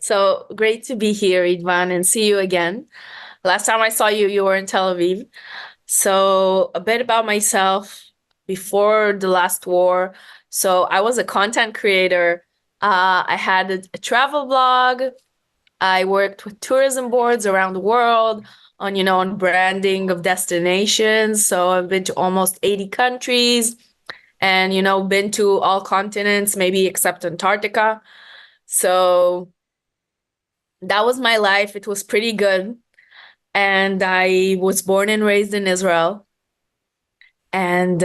So great to be here, Idvan, and see you again. Last time I saw you, you were in Tel Aviv. So a bit about myself before the last war. So I was a content creator. I had a travel blog. I worked with tourism boards around the world on branding of destinations. So I've been to almost 80 countries and, been to all continents, maybe except Antarctica. So that was my life. It was pretty good. And I was born and raised in Israel. And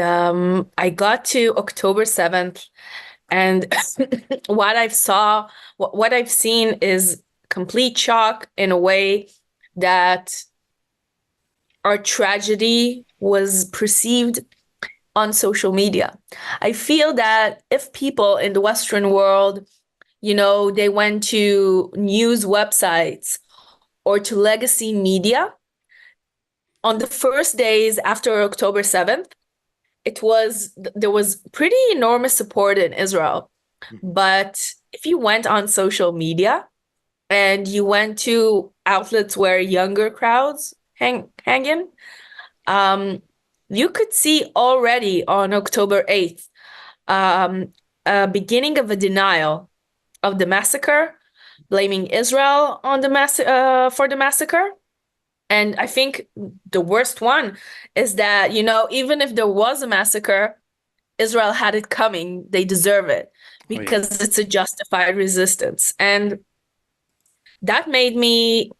I got to October 7th. And what I've seen is complete shock in a way that our tragedy was perceived on social media. I feel that if people in the Western world, they went to news websites or to legacy media on the first days after October 7th, there was pretty enormous support in Israel. But if you went on social media and you went to outlets where younger crowds hang in, you could see already on October 8th a beginning of a denial of the massacre, blaming Israel on for the massacre. And I think the worst one is that, even if there was a massacre, Israel had it coming. They deserve it Oh yeah. because it's a justified resistance. And that made me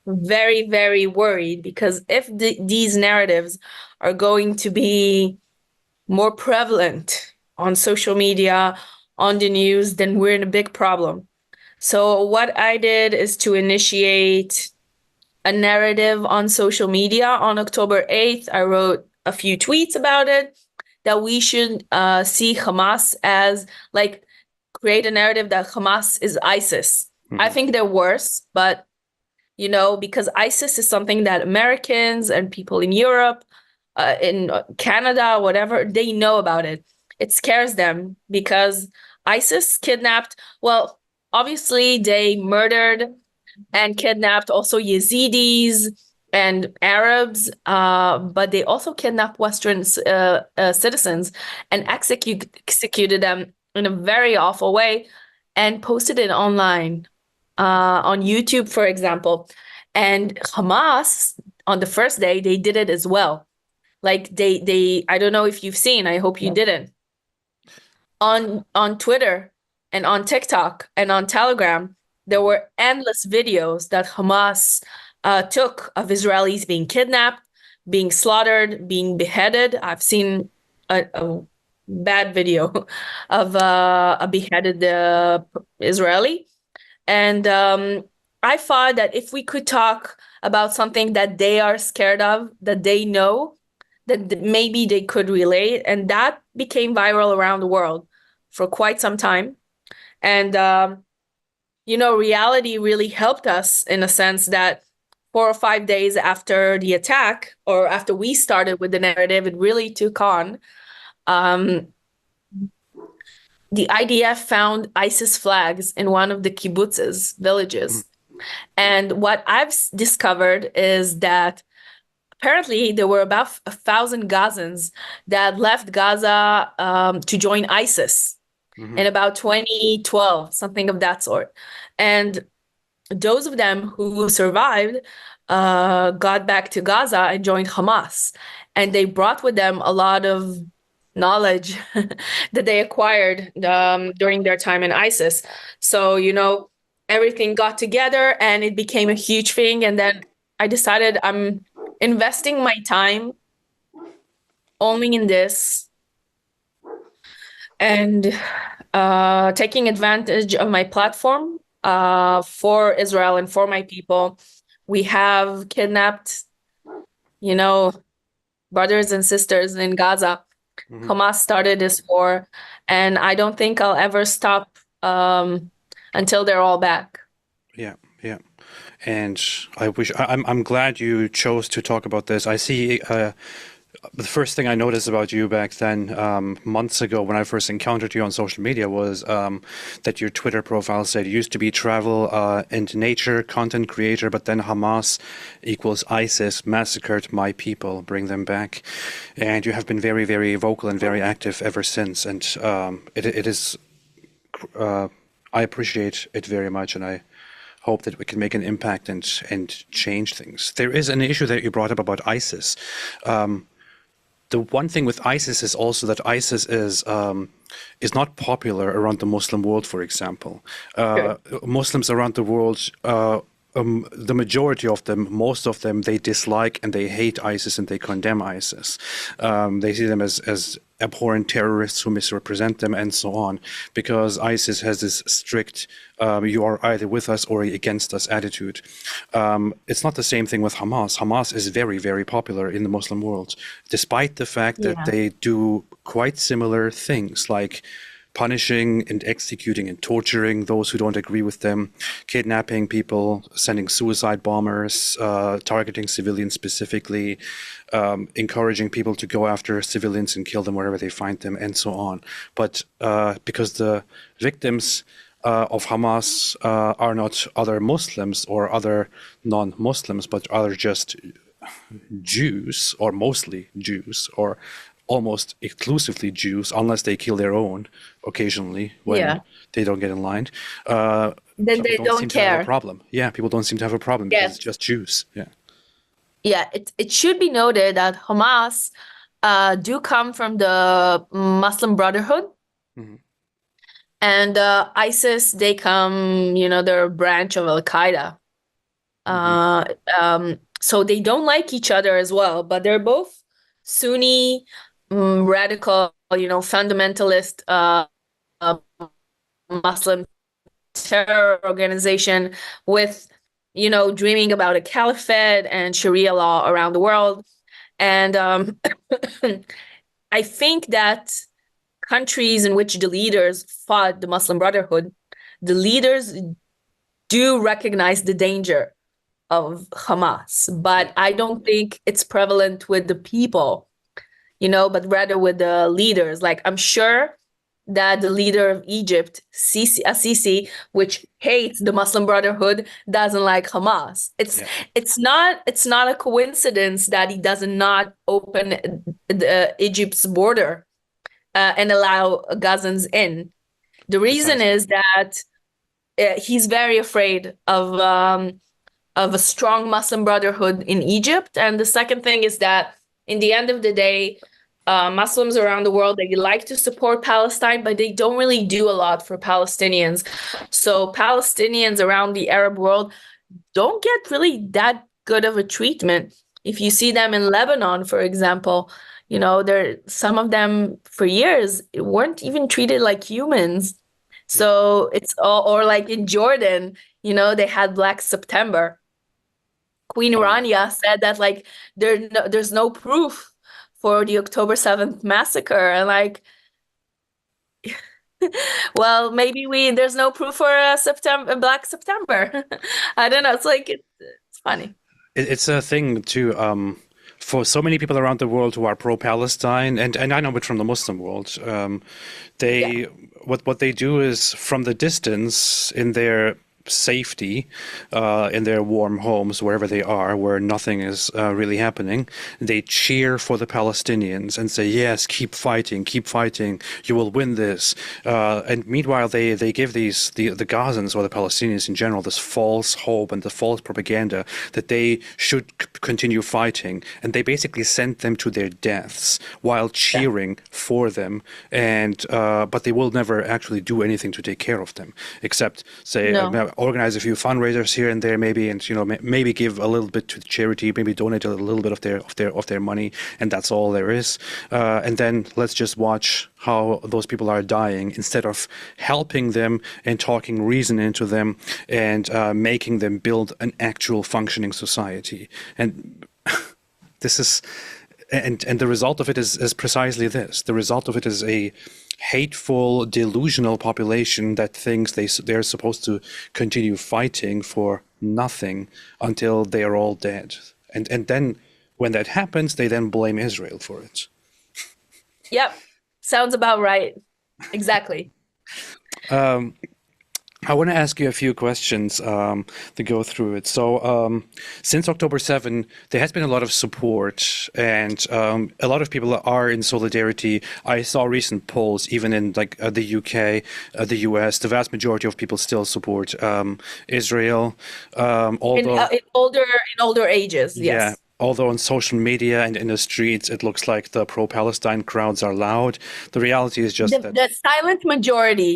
very, very worried because if these narratives are going to be more prevalent on social media, on the news, then we're in a big problem. So what I did is to initiate a narrative on social media on October 8th. I wrote a few tweets about it that we should see Hamas as like create a narrative that Hamas is ISIS. I Hmm. think they're worse, but because ISIS is something that Americans and people in Europe, in Canada, whatever, they know about it. It scares them because ISIS kidnapped, well, obviously they murdered and kidnapped also Yazidis and Arabs, but they also kidnapped Western citizens and executed them in a very awful way and posted it online on YouTube, for example. And Hamas, on the first day, they did it as well. Like I don't know if you've seen, I hope you didn't. On Twitter and on TikTok and on Telegram, there Hmm. were endless videos that Hamas took of Israelis being kidnapped, being slaughtered, being beheaded. I've seen a bad video of a beheaded Israeli. And I thought that if we could talk about something that they are scared of, that they know, that maybe they could relate. And that became viral around the world for quite some time. And, reality really helped us in a sense that 4 or 5 days after the attack, or after we started with the narrative, it really took on. Um, the IDF found ISIS flags in one of the kibbutzes, villages. And what I've discovered is that apparently there were about 1,000 Gazans that left Gaza to join ISIS Hmm. in about 2012, something of that sort. And those of them who survived got back to Gaza and joined Hamas. And they brought with them a lot of knowledge that they acquired during their time in ISIS. So, everything got together and it became a huge thing. And then I decided I'm investing my time only in this and taking advantage of my platform for Israel and for my people. We have kidnapped, you know, brothers and sisters in Gaza. Hmm. Hamas started this war, and I don't think I'll ever stop until they're all back. Yeah, yeah. And I'm glad you chose to talk about this. I see The first thing I noticed about you back then, months ago, when I first encountered you on social media, was that your Twitter profile said you used to be travel and nature content creator, but then Hamas equals ISIS massacred my people, bring them back. And you have been very, very vocal and very active ever since. And it is, uh, I appreciate it very much, and I hope that we can make an impact and change things. There is an issue that you brought up about ISIS. The one thing with ISIS is also that ISIS is not popular around the Muslim world, for example. Sure. Muslims around the world, the majority of them, most of them, they dislike and they hate ISIS and they condemn ISIS. They see them as abhorrent terrorists who misrepresent them and so on, because ISIS has this strict you are either with us or against us attitude. It's not the same thing with Hamas. Hamas is very, very popular in the Muslim world, despite the fact that Yeah. they do quite similar things like punishing and executing and torturing those who don't agree with them, kidnapping people, sending suicide bombers, targeting civilians specifically, encouraging people to go after civilians and kill them wherever they find them, and so on. But because the victims of Hamas are not other Muslims or other non-Muslims, but are just Jews, or mostly Jews, or almost exclusively Jews, unless they kill their own occasionally when Yeah. they don't get in line. Then People they don't don't seem to have a care. problem. Yeah, people don't seem to have a problem because it's Yes. just Jews. Yeah. Yeah. It should be noted that Hamas do come from the Muslim Brotherhood, Mhm. and ISIS, they come, they're a branch of Al-Qaeda. Mhm. Uh, so they don't like each other as well, but they're both Sunni, radical, fundamentalist uh, Muslim terror organization with, dreaming about a caliphate and Sharia law around the world. And I think that countries in which the leaders fought the Muslim Brotherhood, the leaders do recognize the danger of Hamas, Yeah. but I don't think it's prevalent with the people, but rather with the leaders. Like, I'm sure that the leader of Egypt, Sisi, which hates the Muslim Brotherhood, doesn't like Hamas. It's Yeah. it's not a coincidence that he does not open Egypt's border and allow Gazans in. The reason Precisely. is that he's very afraid of a strong Muslim Brotherhood in Egypt. And the second thing is that in the end of the day, Muslims around the world, they like to support Palestine, but they don't really do a lot for Palestinians. So Palestinians around the Arab world don't get really that good of a treatment. If you see them in Lebanon, for example, there some of them for years weren't even treated like humans. Yeah. So it's all, or like in Jordan, they had Black September. Queen Oh yeah. Rania said that like there's no proof for the October 7th massacre. And like, well, maybe there's no proof for Black September. I don't know. It's like it's funny. It's a thing too. For so many people around the world who are pro-Palestine, and I know it from the Muslim world, Yeah. they what they do is from the distance in their safety, in their warm homes, wherever they are, where nothing is really happening, they cheer for the Palestinians and say, "Yes, keep fighting, you will win this." And meanwhile, they give the Gazans or the Palestinians in general this false hope and the false propaganda that they should continue fighting, and they basically send them to their deaths while Yeah. cheering for them, and but they will never actually do anything to take care of them, except say No. organize a few fundraisers here and there, maybe, and maybe give a little bit to charity, maybe donate a little bit of their money, and that's all there is. And then let's just watch how those people are dying instead of helping them and talking reason into them and making them build an actual functioning society. And this is and the result of it is precisely this. The result of it is a hateful, delusional population that thinks they're supposed to continue fighting for nothing until they are all dead. And then when that happens, they then blame Israel for it. Yep. Sounds about right. Exactly. I want to ask you a few questions to go through it. So, since October 7, there has been a lot of support, and a lot of people are in solidarity. I saw recent polls, even in like the UK, the US, the vast majority of people still support Israel. Although, In older ages, yeah, yes. although on social media and in the streets, it looks like the pro-Palestine crowds are loud. The reality is just that, The silent majority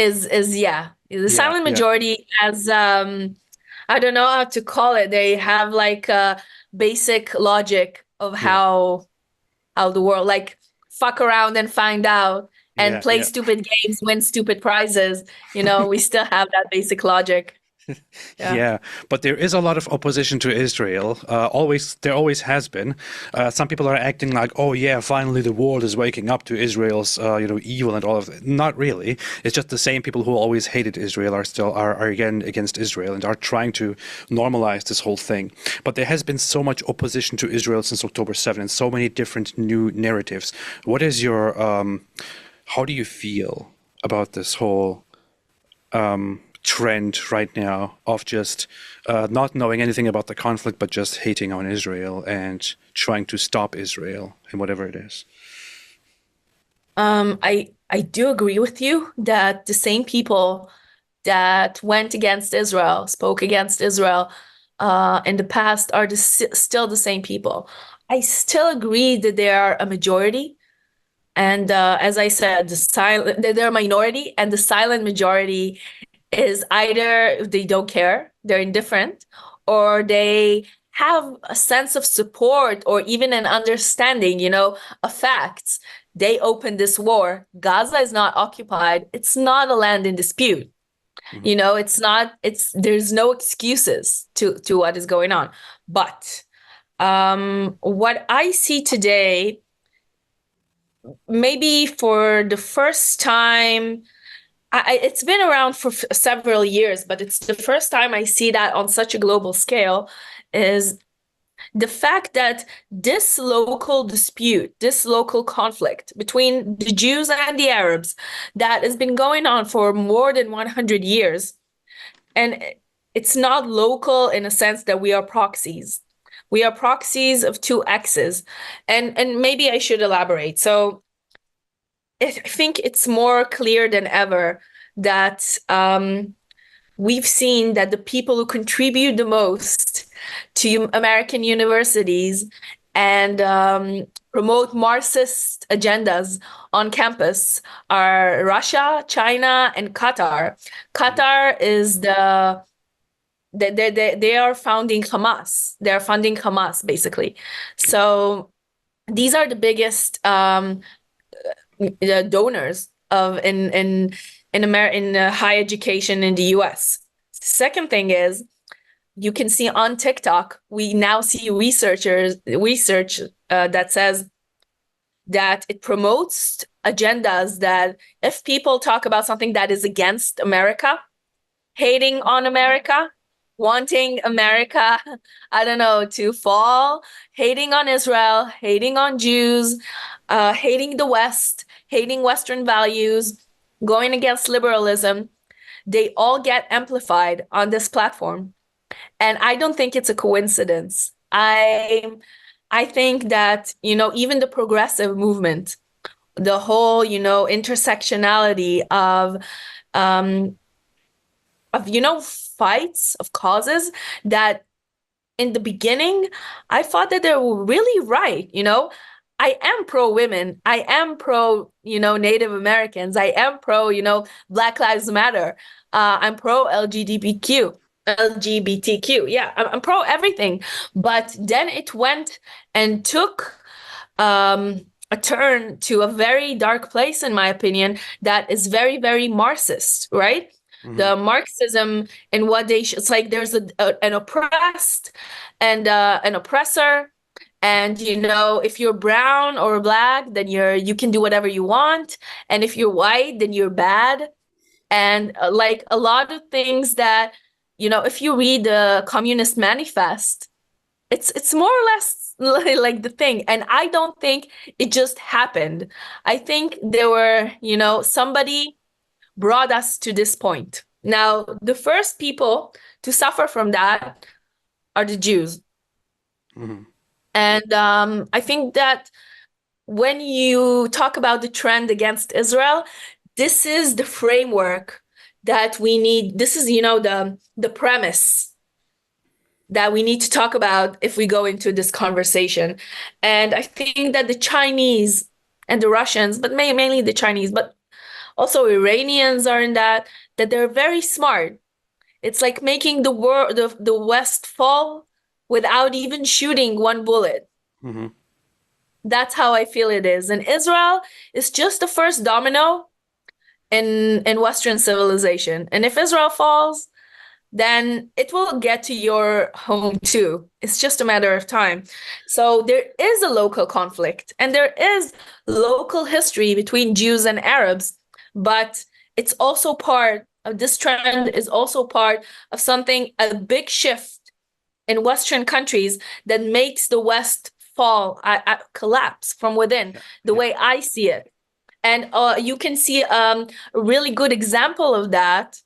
is yeah. The yeah, silent yeah, majority has I don't know how to call it. They have like a basic logic of yeah, how the world like fuck around and find out and yeah, play yeah. stupid games, win stupid prizes. We still have that basic logic. Yeah. Yeah, but there is a lot of opposition to Israel. There always has been. Some people are acting like, "Oh yeah, finally the world is waking up to Israel's, evil and all of that." Not really. It's just the same people who always hated Israel are again against Israel and are trying to normalize this whole thing. But there has been so much opposition to Israel since October 7 and so many different new narratives. What is your, how do you feel about this whole trend right now of just not knowing anything about the conflict, but just hating on Israel and trying to stop Israel and whatever it is? I do agree with you that the same people that went against Israel, spoke against Israel, in the past are still the same people. I still agree that they are a majority. And as I said, they're a minority, and the silent majority is either they don't care, they're indifferent, or they have a sense of support or even an understanding, of facts. They opened this war. Gaza is not occupied. It's not a land in dispute. Mhm. There's no excuses to what is going on. But what I see today, maybe for the first time, it's been around for several years, but it's the first time I see that on such a global scale, is the fact that this local dispute, this local conflict between the Jews and the Arabs that has been going on for more than 100 years, and it's not local in a sense that we are proxies. We are proxies of two X's. And maybe I should elaborate. So I think it's more clear than ever that we've seen that the people who contribute the most to American universities and promote Marxist agendas on campus are Russia, China, and Qatar. Qatar is they are founding Hamas. They're funding Hamas basically. So these are the biggest donors of in higher education in the US. Second thing is, you can see on TikTok, we now see research that says that it promotes agendas that if people talk about something that is against America, hating on America, wanting America, I don't know, to fall, hating on Israel, hating on Jews, hating the West, hating Western values, going against liberalism, they all get amplified on this platform. And I don't think it's a coincidence. I think that, even the progressive movement, the whole, intersectionality um, fights, of causes that in the beginning, I thought that they were really right. I am pro women. I am pro, Native Americans. I am pro, Black Lives Matter. I'm pro LGBTQ. Yeah, I'm pro everything. But then it went and took a turn to a very dark place, in my opinion, that is very, very Marxist, right? Mhm. The Marxism and what it's like there's an oppressed and an oppressor. And if you're brown or black, then you can do whatever you want. And if you're white, then you're bad. And like a lot of things that, if you read the Communist Manifest, it's more or less like the thing. And I don't think it just happened. I think there were, somebody brought us to this point. Now, the first people to suffer from that are the Jews. Hmm. And I think that when you talk about the trend against Israel, this is the framework that we need. This is, the premise that we need to talk about if we go into this conversation. And I think that the Chinese and the Russians, but mainly the Chinese, but also Iranians are in that they're very smart. It's like making the world, the West fall without even shooting one bullet. Hmm. That's how I feel it is. And Israel is just the first domino in Western civilization. And if Israel falls, then it will get to your home too. It's just a matter of time. So there is a local conflict and there is local history between Jews and Arabs, but it's also part of this trend is also part of something, a big shift in Western countries that makes the West fall, collapse from within, Yeah. the Yeah. way I see it. And you can see a really good example of that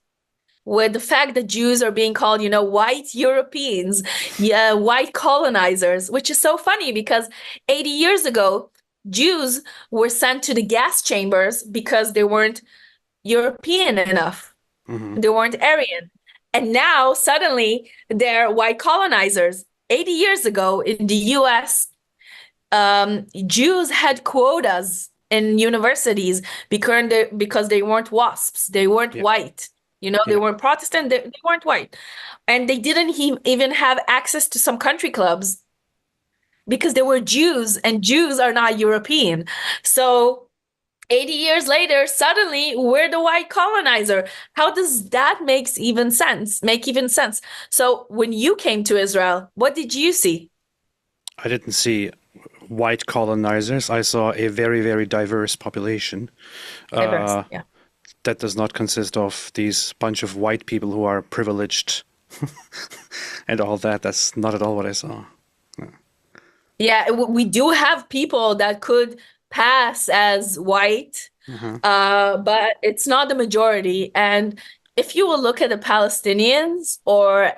with the fact that Jews are being called, white Europeans, yeah, white colonizers, which is so funny because 80 years ago, Jews were sent to the gas chambers because they weren't European enough. Hmm. They weren't Aryan. And now suddenly they're white colonizers. 80 years ago in the US, Jews had quotas in universities because they weren't WASPs. They weren't Yeah. white. They Yeah. weren't Protestant. They weren't white. And they didn't even have access to some country clubs because they were Jews and Jews are not European. So 80 years later, suddenly we're the white colonizer. How does that make even sense? So when you came to Israel, what did you see? I didn't see white colonizers. I saw a very, very diverse population Diverse. uh, Yeah. that does not consist of these bunch of white people who are privileged and all that. That's not at all what I saw. Yeah, we do have people that could pass as white, Hmm. but it's not the majority. And if you will look at the Palestinians or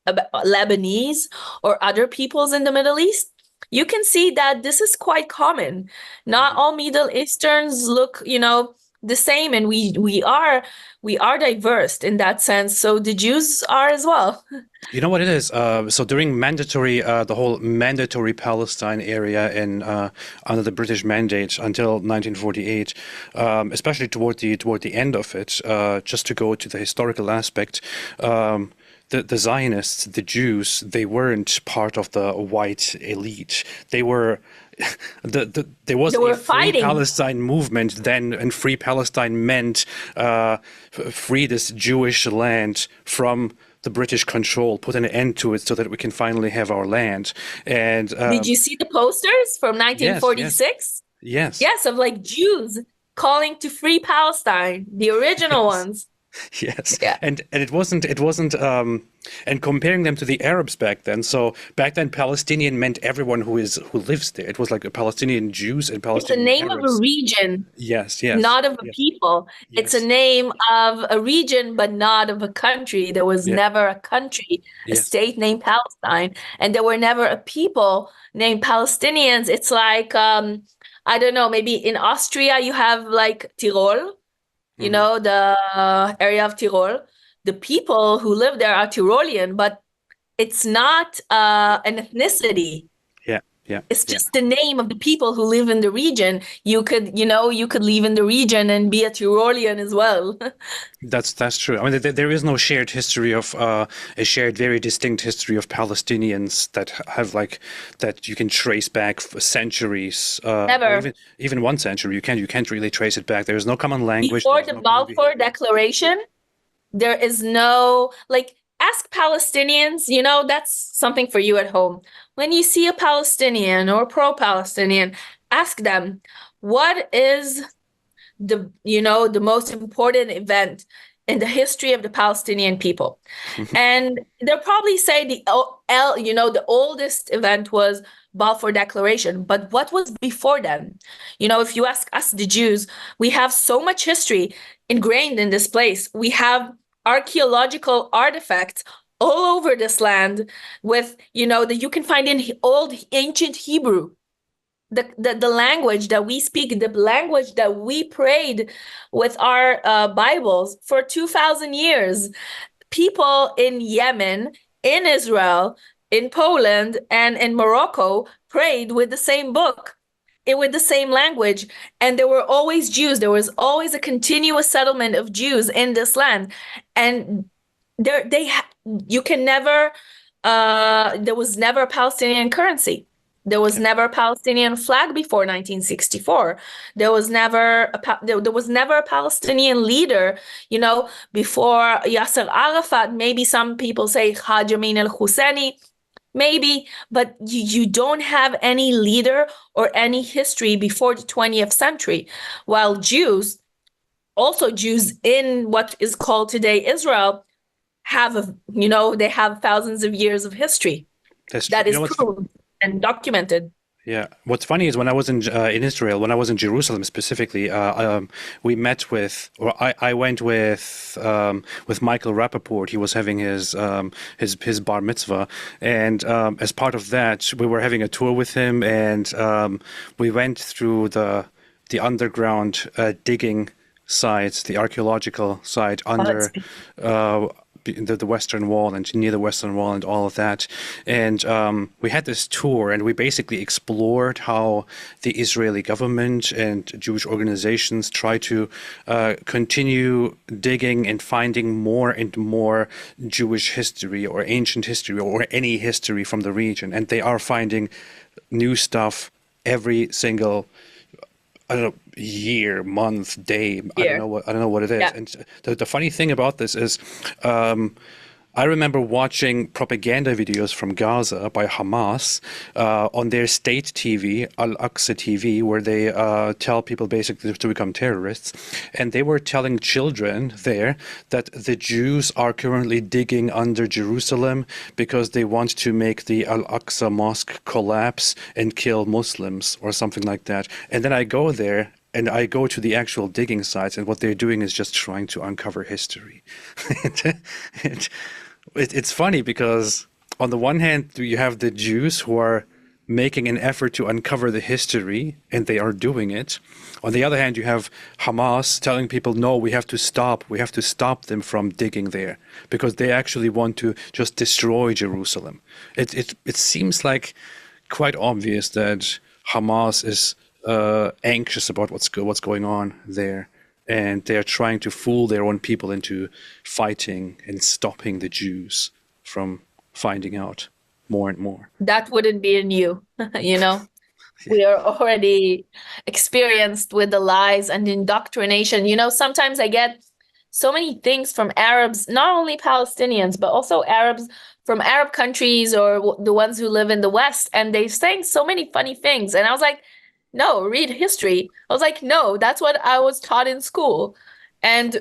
Lebanese or other peoples in the Middle East, you can see that this is quite common. Not Hmm. all Middle Easterns look, the same, and we are diverse in that sense. So the Jews are as well. You know what it is? So during the whole mandatory Palestine area in under the British mandate until 1948, especially toward the end of it, just to go to the historical aspect, the Zionists, the Jews, they weren't part of the white elite. They were. There was They a were free fighting. Palestine movement then, and free Palestine meant free this Jewish land from the British control, put an end to it so that we can finally have our land. And Did you see the posters from yes, yes, 1946? yes. Yes, of like Jews calling to free Palestine, the original Yes. ones. Yes, Yeah. and it wasn't and comparing them to the Arabs back then. So back then, Palestinian meant everyone who lives there. It was like a Palestinian Jews and It's a Palestinian name of a Arabs. region, Yes, yes, not of a yes, people. It's a yes, name of a region, but not of a country. There was yeah, never a country, a yes. state named Palestine, and there were never a people named Palestinians. It's like, I don't know, maybe in Austria you have like Tyrol, Hmm. the area of Tyrol. The people who live there are Tyrolean, but it's not an ethnicity. Yeah, yeah, It's yeah. just the name of the people who live in the region. You could live in the region and be a Tyrolean as well. That's true. I mean, there is no shared history of a shared, very distinct history of Palestinians that have like that you can trace back for centuries, or Never. even 1 century. You can't really trace it back. There is no common language. There Before is the no common Balfour behavior. Declaration, there is no, like, ask Palestinians, that's something for you at home. When you see a Palestinian or pro-Palestinian, ask them, what is the most important event in the history of the Palestinian people. And they'll probably say the oldest event was Balfour Declaration. But what was before then? If you ask us, the Jews, we have so much history ingrained in this place. We have archaeological artifacts all over this land with, that you can find in old ancient Hebrew. The language that we speak, the language that we prayed with our Bibles for 2,000 years. People in Yemen, in Israel, in Poland, and in Morocco prayed with the same book, with the same language. And there were always Jews. There was always a continuous settlement of Jews in this land. And you can never, there was never a Palestinian currency. There was never a Palestinian flag before 1964. There was never a Palestinian leader, before Yasser Arafat. Maybe some people say Haj Amin al-Husseini, maybe, but you don't have any leader or any history before the 20th century. While Jews, also Jews in what is called today Israel, they have thousands of years of history That's true. that is proved and documented. Yeah. What's funny is when I was in Israel, when I was in Jerusalem specifically, we met with, or I went with Michael Rappaport. He was having his bar mitzvah, and as part of that, we were having a tour with him, and we went through the underground digging sites, the archaeological site under the Western Wall and near the Western Wall and all of that. And we had this tour, and we basically explored how the Israeli government and Jewish organizations try to continue digging and finding more and more Jewish history or ancient history or any history from the region. And they are finding new stuff every single, I don't know, year, month, day. I don't know what it is. Yeah. And the funny thing about this is, I remember watching propaganda videos from Gaza by Hamas on their state TV, Al-Aqsa TV, where they tell people basically to become terrorists. And they were telling children there that the Jews are currently digging under Jerusalem because they want to make the Al-Aqsa mosque collapse and kill Muslims or something like that. And then I go there and I go to the actual digging sites, and what they're doing is just trying to uncover history. It's funny because on the one hand, you have the Jews who are making an effort to uncover the history, and they are doing it. On the other hand, you have Hamas telling people, no, we have to stop. We have to stop them from digging there because they actually want to just destroy Jerusalem. It seems like quite obvious that Hamas is anxious about what's going on there, and they're trying to fool their own people into fighting and stopping the Jews from finding out more and more. That wouldn't be new, We are already experienced with the lies and indoctrination. Sometimes I get so many things from Arabs, not only Palestinians, but also Arabs from Arab countries or the ones who live in the West, and they're saying so many funny things. And I was like, no, read history. I was like, no, that's what I was taught in school. And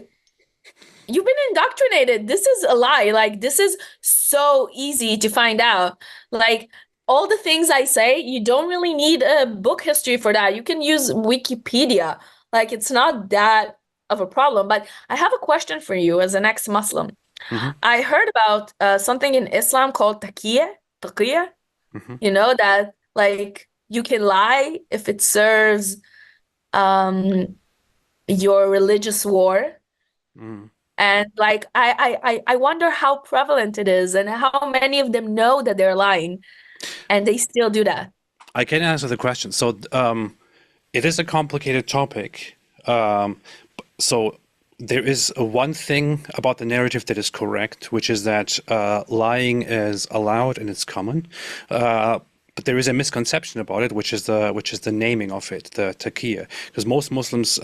you've been indoctrinated. This is a lie. Like, this is so easy to find out. Like, all the things I say, you don't really need a book history for that. You can use Wikipedia. Like, it's not that of a problem. But I have a question for you as an ex-Muslim. Mm-hmm. I heard about something in Islam called taqiyya, Mm-hmm. That like you can lie if it serves your religious war. Mm. And like I wonder how prevalent it is and how many of them know that they're lying and they still do that. I can answer the question. So it is a complicated topic. So there is one thing about the narrative that is correct, which is that lying is allowed and it's common. But there is a misconception about it, which is the naming of it, the taqiyya. Because most Muslims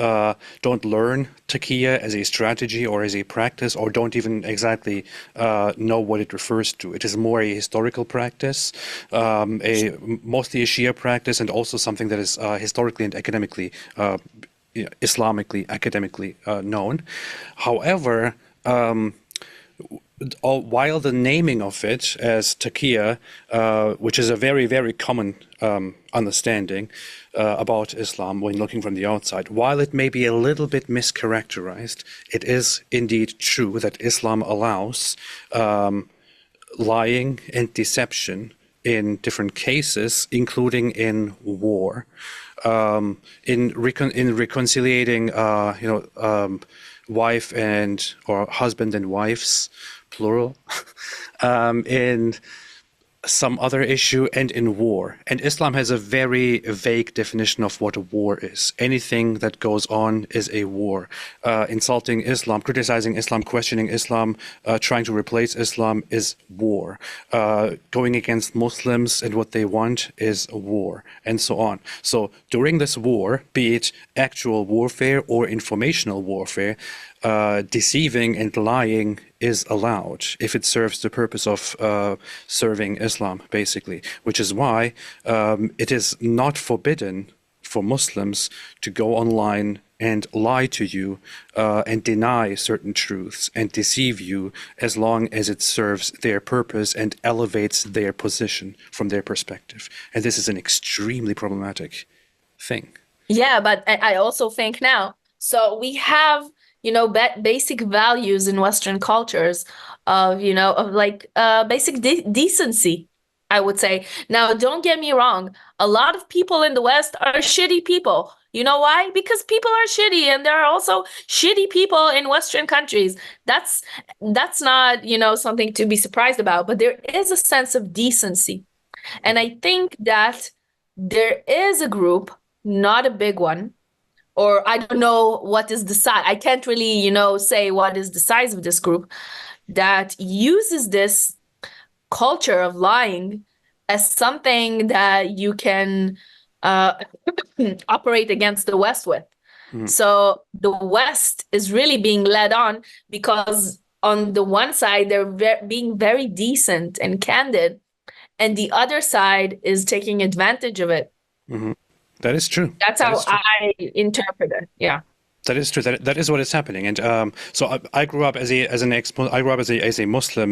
don't learn taqiyya as a strategy or as a practice, or don't even exactly know what it refers to. It is more a historical practice, mostly a Shia practice, and also something that is historically and academically, Islamically, academically known. However, While the naming of it as taqiyya, which is a very, very common understanding about Islam when looking from the outside, while it may be a little bit mischaracterized, it is indeed true that Islam allows lying and deception in different cases, including in war, in reconciliating, wife and or husband and wives, plural, in some other issue, and in war. And Islam has a very vague definition of what a war is. Anything that goes on is a war. Insulting Islam, criticizing Islam, questioning Islam, trying to replace Islam is war. Going against Muslims and what they want is a war, and so on. So during this war, be it actual warfare or informational warfare, deceiving and lying is allowed if it serves the purpose of serving Islam, basically, which is why it is not forbidden for Muslims to go online and lie to you and deny certain truths and deceive you as long as it serves their purpose and elevates their position from their perspective. And this is an extremely problematic thing. Yeah, but I also think now, so we have, basic values in Western cultures of, of like basic decency, I would say. Now, don't get me wrong. A lot of people in the West are shitty people. You know why? Because people are shitty, and there are also shitty people in Western countries. That's not, something to be surprised about, but there is a sense of decency. And I think that there is a group, not a big one, or I don't know what is the size. I can't really, say what is the size of this group that uses this culture of lying as something that you can operate against the West with. Mhm. So the West is really being led on because on the one side, they're being very decent and candid, and the other side is taking advantage of it. Mhm. That is true. That's That how is true. I interpret it. Yeah. That is true. That is what is happening. And so I grew up I grew up as a Muslim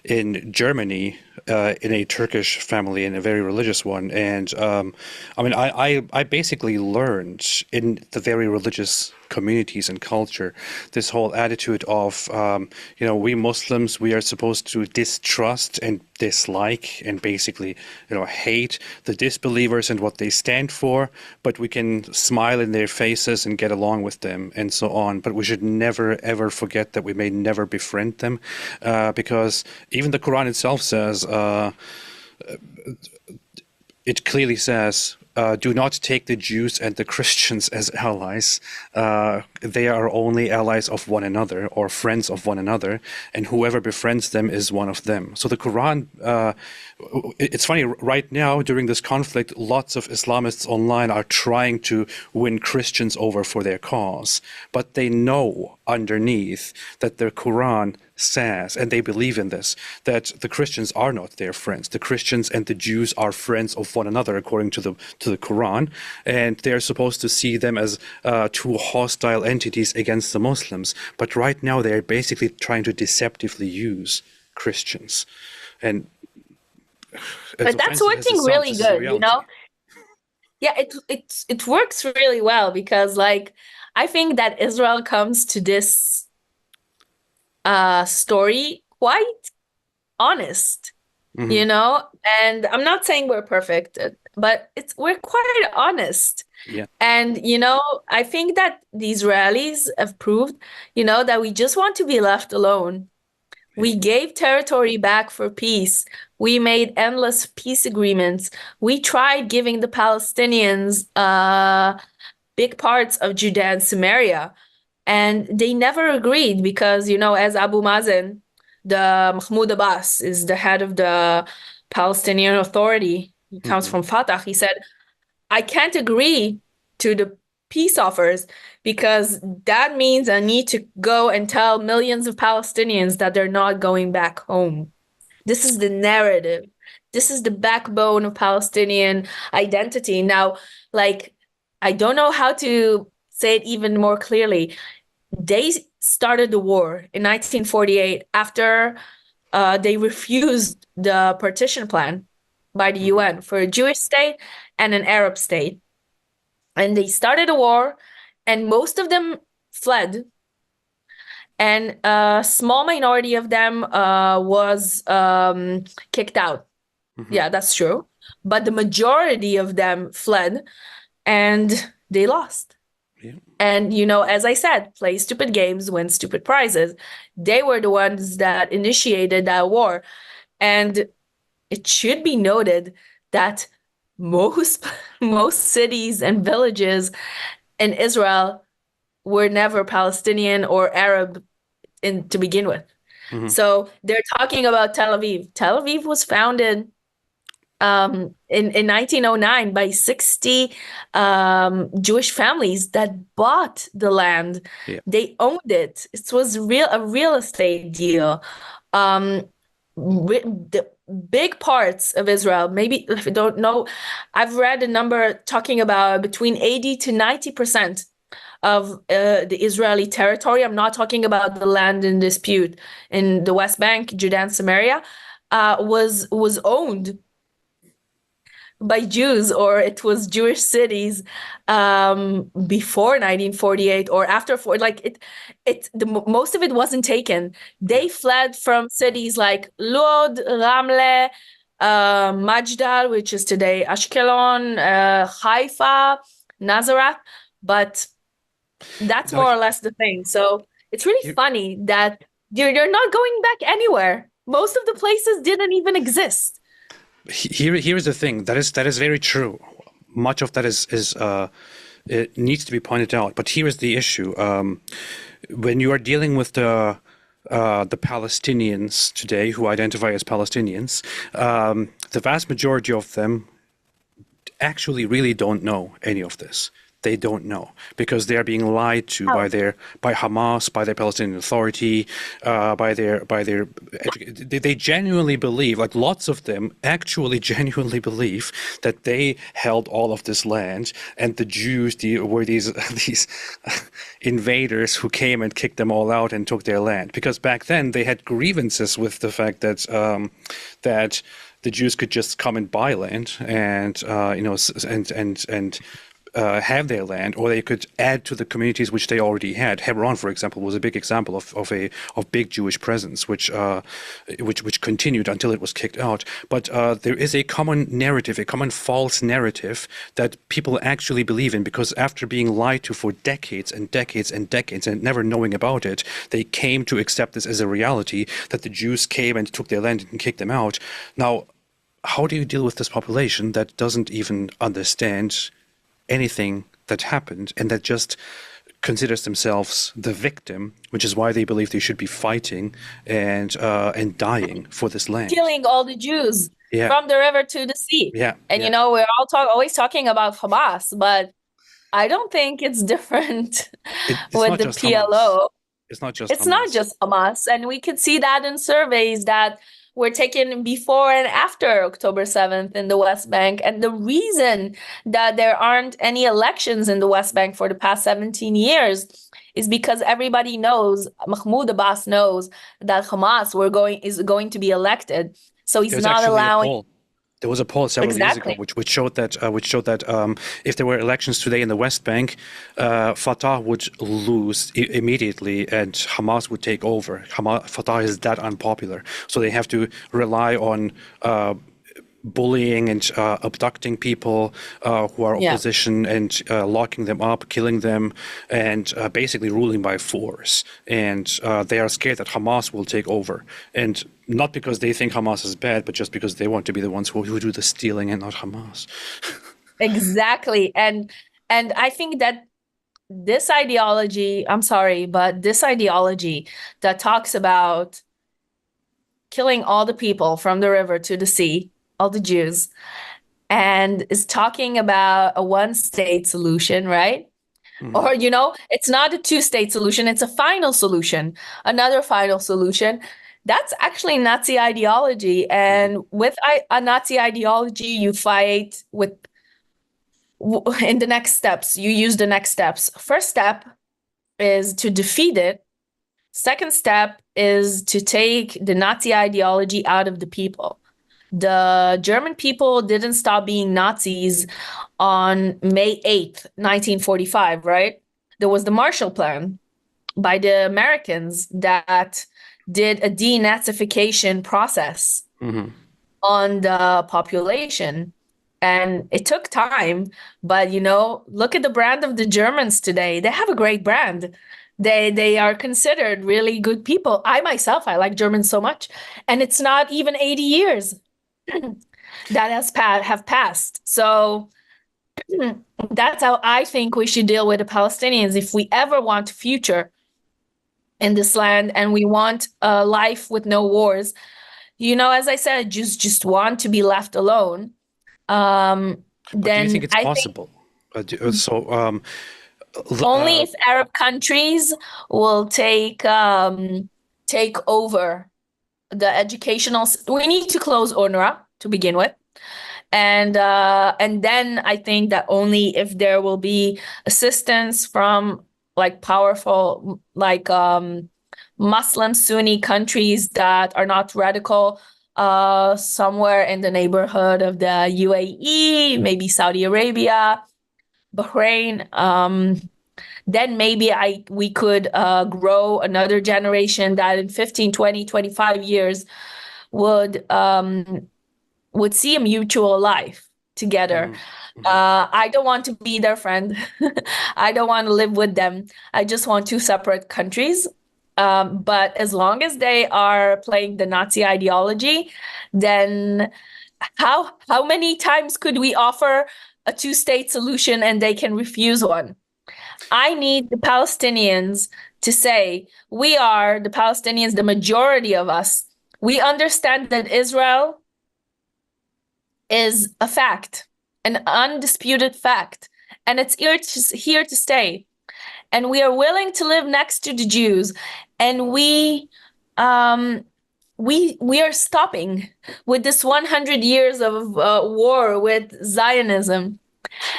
in Germany in a Turkish family, in a very religious one. And I mean, I basically learned in the very religious communities and culture this whole attitude of we Muslims, we are supposed to distrust and dislike and basically hate the disbelievers and what they stand for, but we can smile in their faces and get along with them and so on. But we should never ever forget that we may never befriend them, because even the Quran itself says, it clearly says, do not take the Jews and the Christians as allies. They are only allies of one another or friends of one another, and whoever befriends them is one of them. So the Quran, it's funny, right now during this conflict, lots of Islamists online are trying to win Christians over for their cause, but they know underneath that the Quran says, and they believe in this, that the Christians are not their friends. The Christians and the Jews are friends of one another according to the Quran, and they're supposed to see them as two hostile entities against the Muslims. But right now they're basically trying to deceptively use Christians. And as But that's offensive as working it sounds, really this is the good, reality. Yeah, it works really well because like I think that Israel comes to this story quite honest, Hmm. and I'm not saying we're perfect, but we're quite honest. Yeah. And I think that the Israelis have proved, that we just want to be left alone. Yeah. We gave territory back for peace. We made endless peace agreements. We tried giving the Palestinians big parts of Judea and Samaria, and they never agreed because, as Abu Mazen, the Mahmoud Abbas is the head of the Palestinian Authority. He comes Hmm. from Fatah. He said, I can't agree to the peace offers because that means I need to go and tell millions of Palestinians that they're not going back home. This is the narrative. This is the backbone of Palestinian identity. Now, like, I don't know how to say it even more clearly. They started the war in 1948 after they refused the partition plan by the Hmm. UN for a Jewish state and an Arab state. And they started a war, and most of them fled, and a small minority of them was kicked out. Hmm. Yeah, that's true. But the majority of them fled, and they lost. Yeah. And, as I said, play stupid games, win stupid prizes. They were the ones that initiated that war. And it should be noted that most most cities and villages in Israel were never Palestinian or Arab to begin with. Hmm. So they're talking about Tel Aviv. Tel Aviv was founded in 1909 by 60 Jewish families that bought the land. Yeah. They owned it. It was a real estate deal. Um, the big parts of Israel, maybe if you don't know, I've read a number talking about between 80 to 90% of the Israeli territory. I'm not talking about the land in dispute in the West Bank, Judea and Samaria, was owned by Jews, or it was Jewish cities before 1948 or after like most of it wasn't taken. Yeah. They fled from cities like Lod, Ramle, Majdal, which is today Ashkelon, Haifa, Nazareth, but that's Now, more or less the thing. So it's really here, funny that you're not going back anywhere. Most of the places didn't even exist. here is the thing. That is very true. Much of that is it needs to be pointed out. But here is the issue. When you are dealing with the Palestinians today who identify as Palestinians, the vast majority of them actually really don't know any of this. They don't know because they are being lied to Oh, by Hamas, by their Palestinian Authority, by their they genuinely believe, like lots of them actually genuinely believe that they held all of this land and the Jews were these these invaders who came and kicked them all out and took their land. Because back then they had grievances with the fact that that the Jews could just come and buy land and have their land, or they could add to the communities which they already had. Hebron, for example, was a big example of big Jewish presence, which continued until it was kicked out. But there is a common narrative, a common false narrative that people actually believe in, because after being lied to for decades and decades and decades and never knowing about it, they came to accept this as a reality, that the Jews came and took their land and kicked them out. Now, how do you deal with this population that doesn't even understand anything that happened and that just considers themselves the victim, which is why they believe they should be fighting and dying for this land? killing all the Jews Yeah, from the river to the sea. yeah, And yeah. we're always talking about Hamas, but I don't think it's different It's with not the just Hamas. PLO. It's not just It's not Hamas. just Hamas, and we could see that in surveys that were taken before and after October 7th in the West Bank. And the reason that there aren't any elections in the West Bank for the past 17 years is because everybody knows, Mahmoud Abbas knows that is going to be elected. So he's There's not actually a allowing. poll. There was a poll several years ago Exactly. which showed that if there were elections today in the West Bank, Fatah would lose immediately and Hamas would take over. Fatah is that unpopular, so they have to rely on bullying and abducting people who are Yeah. opposition and locking them up, killing them, and basically ruling by force. And they are scared that Hamas will take over. And not because they think Hamas is bad, but just because they want to be the ones who do the stealing and not Hamas. Exactly. And I think that this ideology, I'm sorry, but this ideology that talks about killing all the people from the river to the sea, all the Jews, and is talking about a one-state solution, right? Hmm. Or, it's not a two-state solution, it's a final solution, another final solution. That's actually Nazi ideology. Hmm. And with a Nazi ideology, you fight in the next steps. You use the next steps. First step is to defeat it Second step is to take the Nazi ideology out of the people. The German people didn't stop being Nazis on May 8th, 1945, right? There was the Marshall Plan by the Americans that did a denazification process Hmm. on the population. And it took time, but look at the brand of the Germans today. They have a great brand. They are considered really good people. I myself, I like Germans so much. And it's not even 80 years that have passed. So that's how I think we should deal with the Palestinians if we ever want a future in this land and we want a life with no wars. As I said, just want to be left alone. Um, But do you think then it's I think possible? So, only if Arab countries will take over the educational. We need to close UNRWA to begin with. And then I think that only if there will be assistance from like powerful Muslim Sunni countries that are not radical, somewhere in the neighborhood of the UAE, maybe Saudi Arabia, Bahrain, then maybe we could grow another generation that in 15, 20, 25 years would see a mutual life together. mhm, mhm. I don't want to be their friend. I don't want to live with them. I just want two separate countries. But as long as they are playing the Nazi ideology, then how many times could we offer a two-state solution and they can refuse one? I need the Palestinians to say, we are the Palestinians, the majority of us. We understand that Israel is a fact, an undisputed fact, and it's here to stay. And we are willing to live next to the Jews, and um, we are stopping with this 100 years of war with Zionism.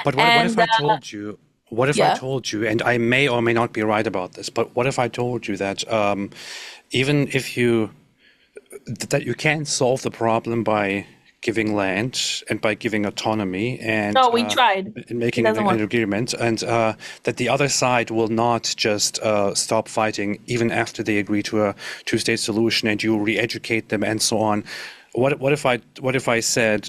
But what if And I told you, what if I yeah, told you, and I may or may not be right about this, but what if I told you that even if that you can't solve the problem by giving land and by giving autonomy no, we tried. and It making doesn't an work. agreement, and that the other side will not just stop fighting even after they agree to a two-state solution, and you re-educate them and so on. What if I said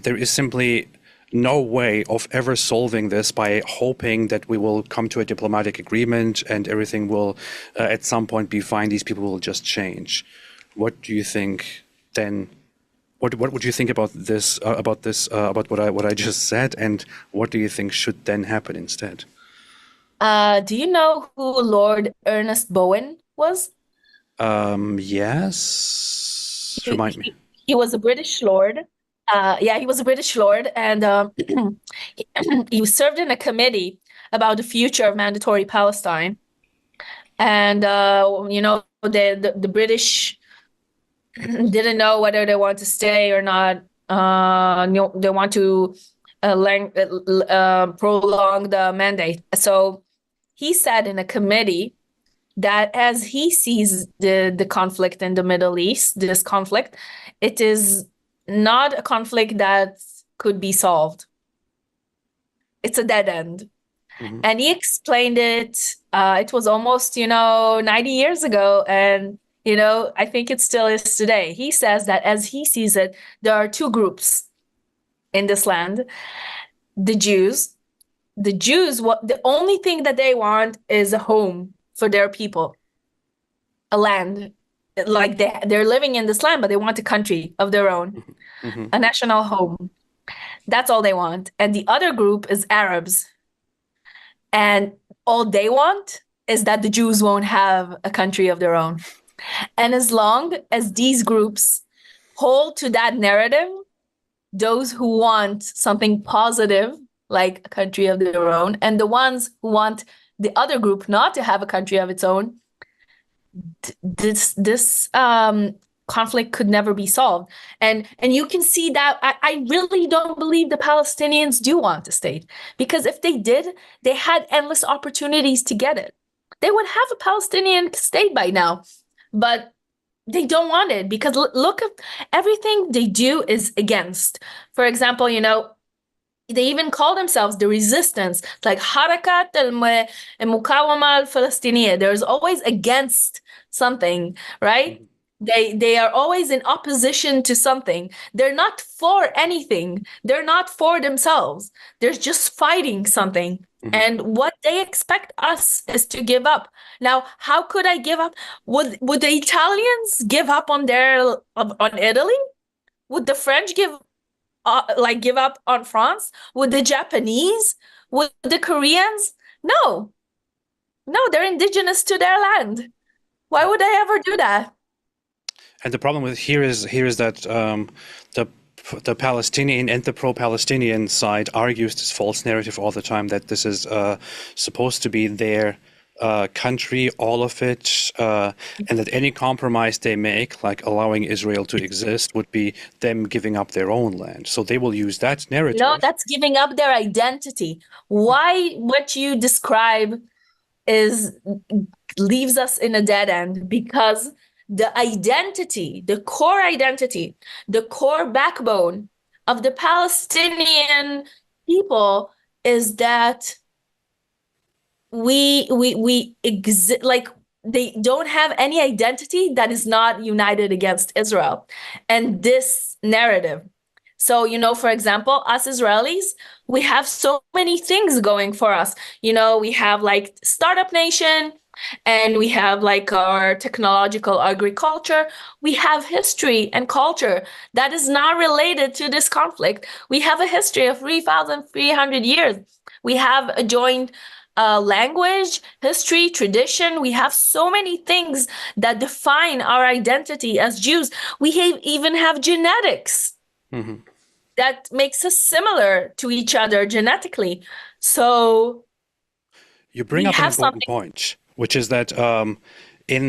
there is simply no way of ever solving this by hoping that we will come to a diplomatic agreement and everything will at some point be fine. These people will just change. What do you think then? What would you think about this? About what I just said, and what do you think should then happen instead? Do you know who Lord Ernest Bowen was? Yes. He, Remind me. he, he was a British lord. Yeah, he was a British lord, and he, he served in a committee about the future of mandatory Palestine. And the British didn't know whether they want to stay or not. They want to prolong the mandate. So he said in a committee that as he sees the conflict in the Middle East, this conflict, it is not a conflict that could be solved. It's a dead end. Hmm. And he explained it. It was almost, 90 years ago. And, I think it still is today. He says that as he sees it, there are two groups in this land. The Jews. The Jews, the only thing that they want is a home for their people, a land. Like they're living in this land, but they want a country of their own, Hmm. a national home. That's all they want. And the other group is Arabs. And all they want is that the Jews won't have a country of their own. And as long as these groups hold to that narrative, those who want something positive, like a country of their own, and the ones who want the other group not to have a country of its own, this conflict could never be solved. And you can see that I really don't believe the Palestinians do want a state, because if they did, they had endless opportunities to get it. they would have a Palestinian state by now. But they don't want it because look at everything they do is against. For example, they even call themselves the resistance, like Harakat al-Mukawama al-Falastiniya. There's always against something, right? Mhm. They are always in opposition to something. They're not for anything. They're not for themselves. They're just fighting something. Mhm. And what they expect us is to give up. Now, how could I give up? Would the Italians give up on Italy? Would the French give up on France? Would the Japanese? Would the Koreans? No, no, they're indigenous to their land. Why Yeah. would I ever do that? And the problem with here is that the the Palestinian and the pro-Palestinian side argues this false narrative all the time that this is supposed to be their country, all of it, and that any compromise they make, like allowing Israel to exist, would be them giving up their own land. So they will use that No, narrative. that's giving up their identity. Why what you describe is leaves us in a dead end because the identity, the core backbone of the Palestinian people is that we exist like they don't have any identity that is not united against Israel and this narrative. So, for example, us Israelis, we have so many things going for us. We have like startup nation and we have like our technological agriculture. We have history and culture that is not related to this conflict. We have a history of 3,300 years. We have a joint language, history, tradition. We have so many things that define our identity as Jews. Even have genetics Mhm. that makes us similar to each other genetically. So You bring we up an have important something. point, which is that in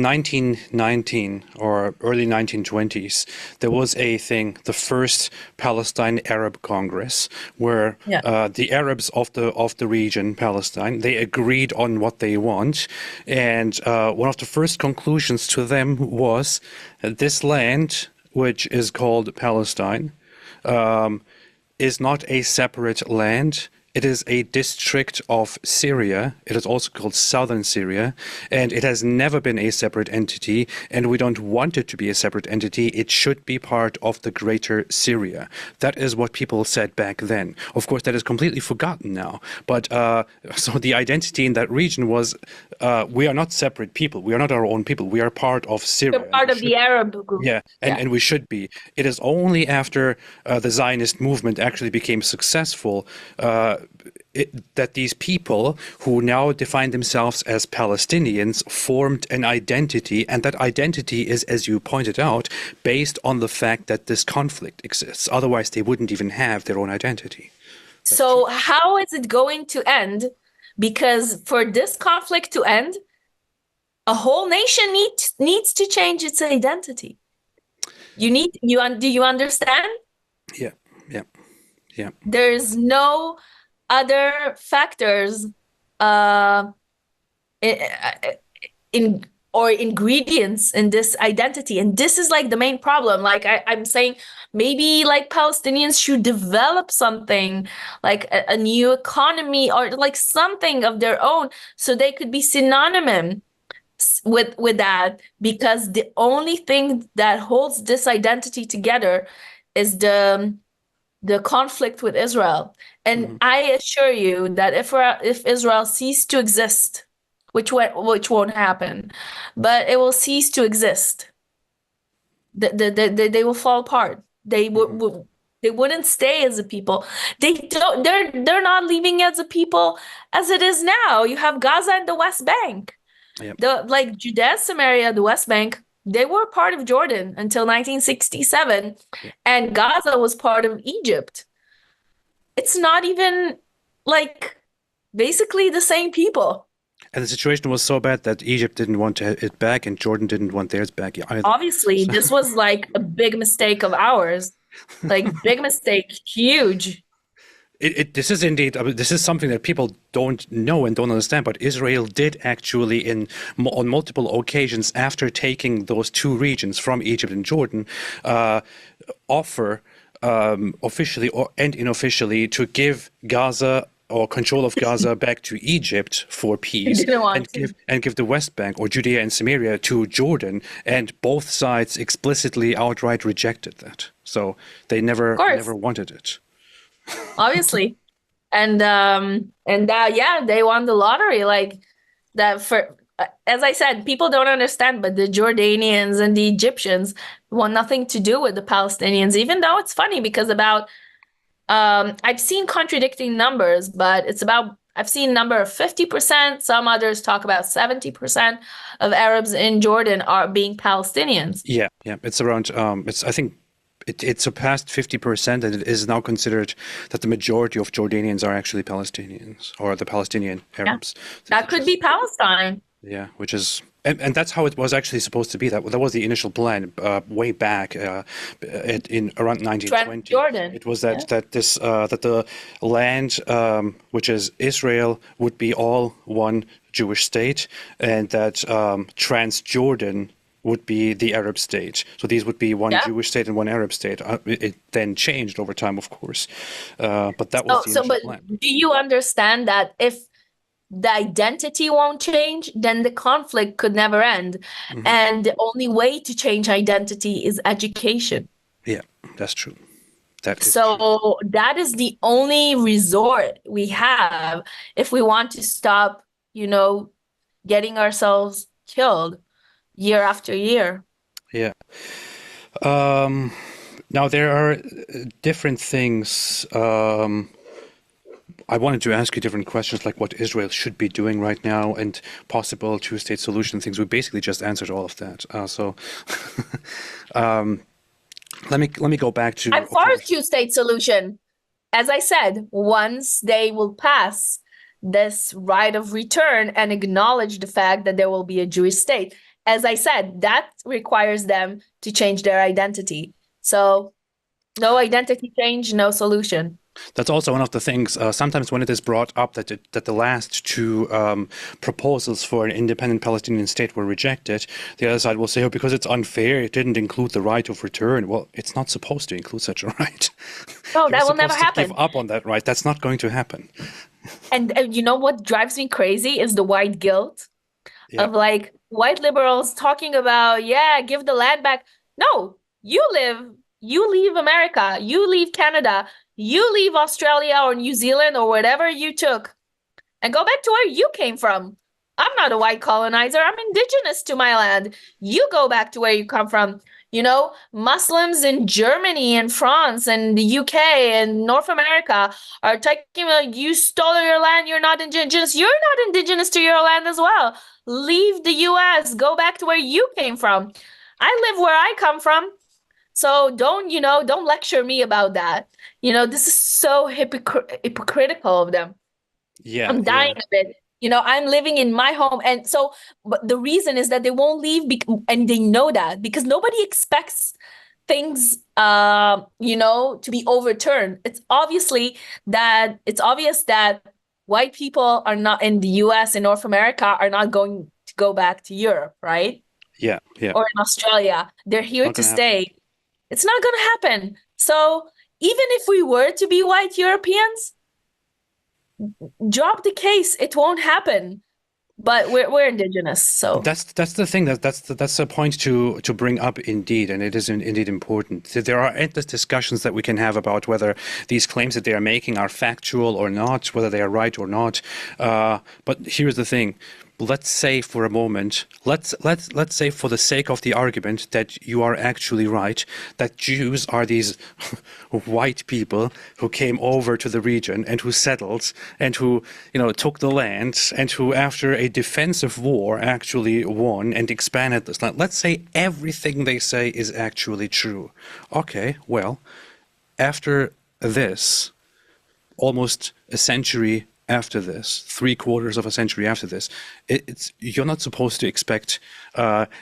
1919 or early 1920s, there was a thing, the first Palestine Arab Congress, where Yeah. the Arabs of the region, Palestine, they agreed on what they want, and one of the first conclusions to them was that this land, which is called Palestine, is not a separate land. It is a district of Syria. It is also called Southern Syria, and it has never been a separate entity, and we don't want it to be a separate entity. It should be part of the greater Syria. That is what people said back then. Of course, that is completely forgotten now. But so the identity in that region was we are not separate people. We are not our own people. We are part of You're Syria, and we part of should the Arab group. yeah, Yeah. and we should be. It is only after the Zionist movement actually became successful that these people who now define themselves as Palestinians formed an identity, and that identity is, as you pointed out, based on the fact that this conflict exists. Otherwise, they wouldn't even have their own identity. That's true. So how is it going to end? Because for this conflict to end, a whole nation needs to change its identity. Do you understand? Yeah, yeah, yeah. There's no other factors uh in or ingredients in this identity, and this is like the main problem. Like I'm saying, maybe like Palestinians should develop something like a new economy or like something of their own so they could be synonymous with that, because the only thing that holds this identity together is the conflict with Israel. And Mhm. I assure you that if Israel ceased to exist, which won't happen, but it will cease to exist, they will fall apart. Mhm. They wouldn't stay as a people. They're not leaving as a people as it is now. You have Gaza and the West Bank. Yeah. The like Judea, Samaria, the West Bank, they were part of Jordan until 1967, Yeah. and Gaza was part of Egypt. It's not even like basically the same people. And the situation was so bad that Egypt didn't want it back, and Jordan didn't want theirs back either. Obviously, So, this was like a big mistake of ours. Like big mistake, huge. This is indeed, I mean, this is something that people don't know and don't understand, but Israel did actually, on multiple occasions after taking those two regions from Egypt and Jordan, offer officially and unofficially to give Gaza or control of Gaza back to Egypt for They peace didn't want and to. give the West Bank or Judea and Samaria to Jordan, and both sides explicitly outright rejected that. So they Of never course, wanted it. obviously. And yeah, they won the lottery like that for as I said, people don't understand, but the Jordanians and the Egyptians want nothing to do with the Palestinians, even though it's funny because about I've seen contradicting numbers, but it's about I've seen number of 50%, some others talk about 70% of Arabs in Jordan are being Palestinians. Yeah, yeah, it's around. I think it surpassed 50%, and it is now considered that the majority of Jordanians are actually Palestinians or the Palestinian Yeah. Arabs. That Which could is be Palestine. yeah, which is and that's how it was actually supposed to be. That was the initial plan way back in around 1920. Transjordan. It was Yeah. that the land, which is Israel, would be all one Jewish state, and that Transjordan would be the Arab state. So these would be one Yeah. Jewish state and one Arab state. It then changed over time, of course, but that was So, the so, initial but plan. do you understand that if the identity won't change, then the conflict could never end. Hmm. And the only way to change identity is education. Yeah, that's true. That is true. So that is the only resort we have if we want to stop, getting ourselves killed year after year. Yeah. Um, Now there are different things. I wanted to ask you different questions, like what Israel should be doing right now and possible two-state solution things. We basically just answered all of that. So um, let me go back to I'm for October. a two-state solution. As I said, once they will pass this right of return and acknowledge the fact that there will be a Jewish state. As I said, that requires them to change their identity. So no identity change, no solution. That's also one of the things. Sometimes when it is brought up that the last two proposals for an independent Palestinian state were rejected, the other side will say, "Oh, because it's unfair, it didn't include the right of return." Well, it's not supposed to include such a right. No, You're that will never supposed to give happen. up on that right. That's not going to happen. And you know what drives me crazy is the white guilt Yeah. of like white liberals talking about, yeah, give the land back. No, you leave America, you leave Canada, you leave Australia or New Zealand or whatever you took and go back to where you came from. I'm not a white colonizer. I'm indigenous to my land. You go back to where you come from. Muslims in Germany and France and the UK and North America are talking about you stole your land. You're not indigenous. You're not indigenous to your land as well. Leave the US. Go back to where you came from. I live where I come from. So don't lecture me about that. This is so hypocritical of them. Yeah. I'm dying Yeah. of it. I'm living in my home. And so, but the reason is that they won't leave and they know that because nobody expects things, to be overturned. It's obvious that white people are not in the US and North America are not going to go back to Europe, right? Yeah. Yeah. Or in Australia. They're here Not to gonna happen. stay. It's not going to happen. So even if we were to be white Europeans, drop the case. It won't happen. But we're indigenous, so That's the thing that's a point to bring up indeed, and it is indeed important. There are endless discussions that we can have about whether these claims that they are making are factual or not, whether they are right or not. But here's the thing: let's say for a moment, let's say for the sake of the argument that you are actually right, that Jews are these white people who came over to the region and who settled and who took the land and who after a defensive war actually won and expanded this land. Let's say everything they say is actually true. Okay, well, after this almost a century after this, 3/4 of a century after this, it's you're not supposed to expect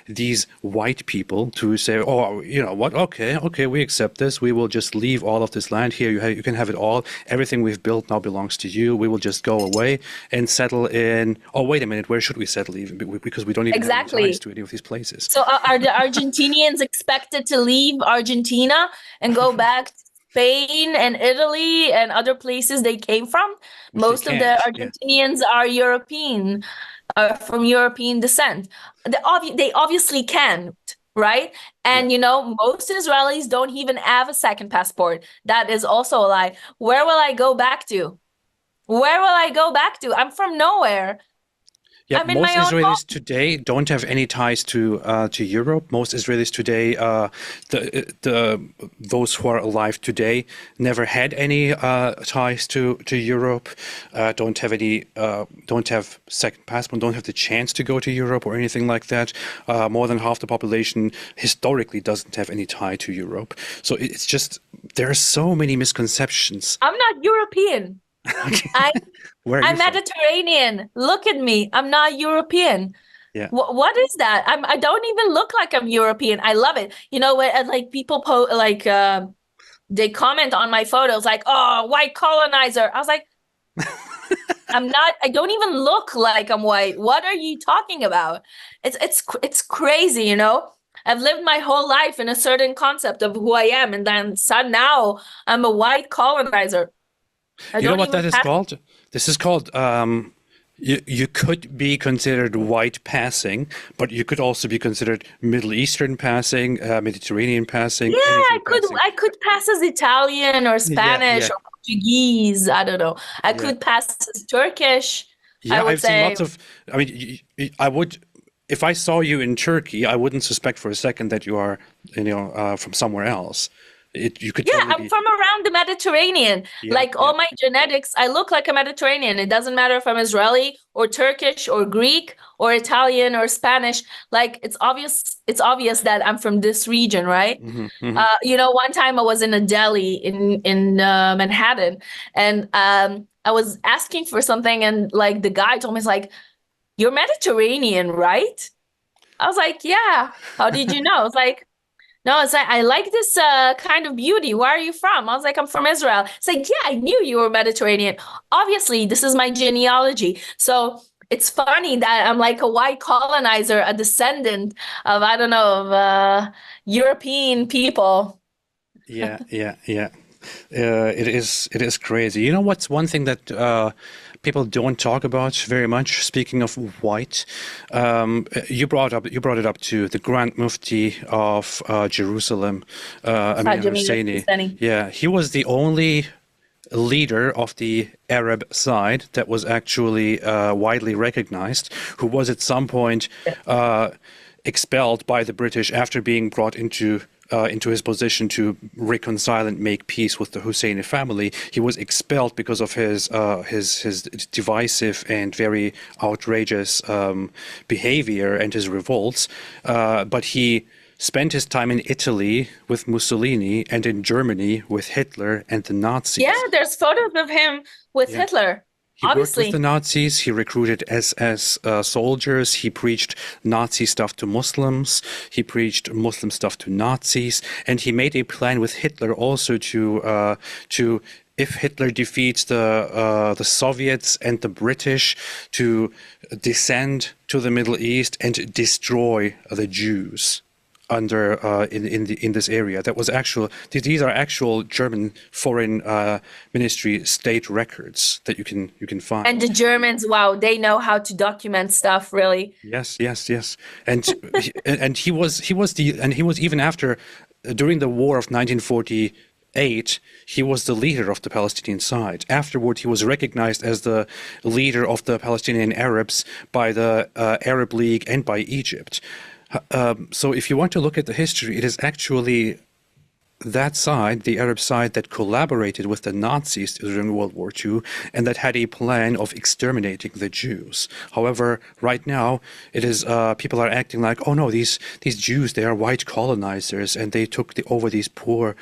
these white people to say, "Oh, you know what? Okay, okay, we accept this. We will just leave all of this land here. You can have it all. Everything we've built now belongs to you. We will just go away and settle in." Oh, wait a minute, where should we settle even? Because we don't even have any ties Exactly. to any of these places. So are the Argentinians expected to leave Argentina and go back to Spain and Italy and other places they came from? They Most of the can't. Yeah, Argentinians are European, are from European descent. They obviously can't, right? yeah. And most Israelis don't even have a second passport. That is also a lie. Where will I go back to? Where will I go back to? I'm from nowhere. Yeah, I'm in most my own Israelis home. today don't have any ties to Europe. Most Israelis today, the those who are alive today, never had any ties to Europe. Don't have second passport. Don't have the chance to go to Europe or anything like that. More than half the population historically doesn't have any tie to Europe. So it's just there are so many misconceptions. I'm not European. I Where are you I'm from? Mediterranean. Look at me. I'm not European. Yeah. What is that? I don't even look like I'm European. I love it. When like people they comment on my photos like, "Oh, white colonizer." I was like, I'm not. I don't even look like I'm white. What are you talking about? It's crazy, I've lived my whole life in a certain concept of who I am, and then now I'm a white colonizer. I You know don't what even that is pass. called? This is called you could be considered white passing, but you could also be considered Middle Eastern passing, Mediterranean Yeah, passing, I anything could passing. I could pass as Italian or Yeah, Spanish yeah, or Portuguese. I don't know. I yeah. could pass as Turkish, I Yeah, would I've seen say. lots of, I mean, I would, if I saw you in Turkey, I wouldn't suspect for a second that you are, from somewhere else. You could Yeah, totally I'm be, from around the Mediterranean. yeah, Like yeah. all my genetics, I look like a Mediterranean. It doesn't matter if I'm Israeli or Turkish or Greek or Italian or Spanish. Like it's obvious that I'm from this region, right? Hmm, hmm. One time I was in a deli in Manhattan, and I was asking for something, and like the guy told me, "It's like, you're Mediterranean, right?" I was like, "Yeah." How did you know? It's like, "No, it's like, I like this kind of beauty. Where are you from?" I was like, "I'm from Israel." It's like, "Yeah, I knew you were Mediterranean. Obviously, this is my genealogy." So it's funny that I'm like a white colonizer, a descendant of, I don't know, of European people. Yeah, yeah, yeah. It is crazy. You know what's one thing that people don't talk about very much? Speaking of white, you brought it up to the Grand Mufti of Jerusalem, Amir Jamil Husseini. Sistani. Yeah, he was the only leader of the Arab side that was actually widely recognized, who was at some point expelled by the British after being brought into his position to reconcile and make peace with the Husseini family. He was expelled because of his divisive and very outrageous behavior and his revolts. But he spent his time in Italy with Mussolini and in Germany with Hitler and the Yeah, Nazis. there's photos of him with Yeah. Hitler, He worked with the obviously. Nazis. He recruited SS soldiers. He preached Nazi stuff to Muslims. He preached Muslim stuff to Nazis, and he made a plan with Hitler also to if Hitler defeats the Soviets and the British, to descend to the Middle East and destroy the Jews under in this area. That was actual. These are actual German foreign ministry state records that you can And the find. Germans, wow, they know how to document stuff, really. Yes, yes, yes. And he was even after during the war of 1948. He was the leader of the Palestinian side. Afterward, he was recognized as the leader of the Palestinian Arabs by the Arab League and by Egypt. So if you want to look at the history, it is actually that side, the Arab side, that collaborated with the Nazis during World War II and that had a plan of exterminating the Jews. However, right now, it is people are acting like, oh no, these Jews, they are white colonizers and they took over these poor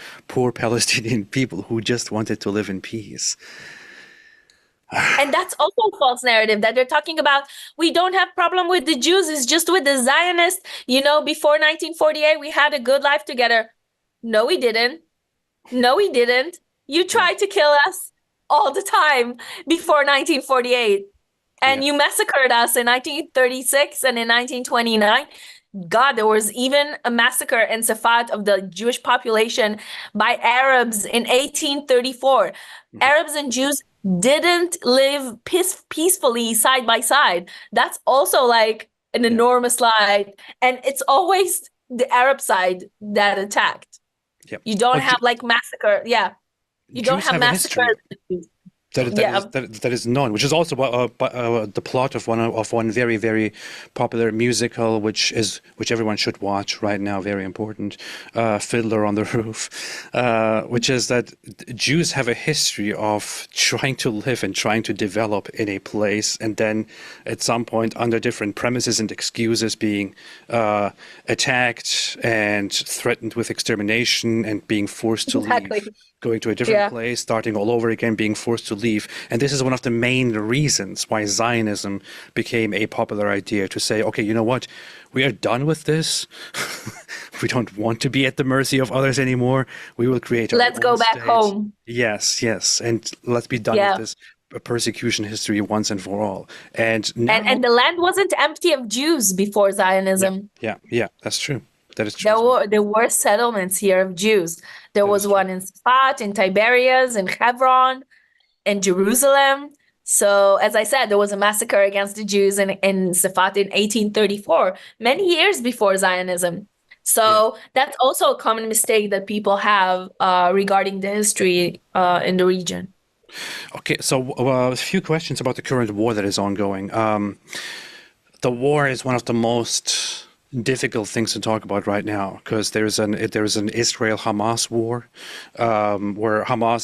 Palestinian people who just wanted to live in peace. And that's also a false narrative that they're talking about. We don't have problem with the Jews. It's just with the Zionists. Before 1948, we had a good life together. No, we didn't. No, we didn't. You Yeah, tried to kill us all the time before 1948. yeah, And you massacred us in 1936 and in 1929. God, there was even a massacre in Safat of the Jewish population by Arabs in 1834. mhm, Arabs and Jews didn't live peacefully side by side. That's also like an yeah, enormous lie. And it's always the Arab side that attacked. yeah. You don't Well, have like massacre. Yeah. You don't Jews have have a massacres. history. Yeah. That is known, which is also the plot of one very very popular musical, which everyone should watch right now. Very important, Fiddler on the Roof, which is that Jews have a history of trying to live and trying to develop in a place, and then at some point, under different premises and excuses, being attacked and threatened with extermination and being forced to leave, Exactly. going to a different Yeah. place, starting all over again, being forced to leave. And this is one of the main reasons why Zionism became a popular idea, to say, okay, you know what? We are done with this. We don't want to be at the mercy of others anymore. We will create our Let's own go back state. home. Yes, yes. And let's be done with Yeah. this persecution history once and for all. And And now, and the land wasn't empty of Jews before yeah, Zionism. yeah, yeah, that's true. That is true There as well. were there were settlements here of Jews. There That is was true. one in Safat, in Tiberias, in Hebron, in Jerusalem. So, as I said, there was a massacre against the Jews in Safat in 1834, many years before Zionism. Yeah. So that's also a common mistake that people have regarding the history in the region. Okay, so a few questions about the current war that is ongoing. The war is one of the most difficult things to talk about right now, because there is an Israel-Hamas war, where Hamas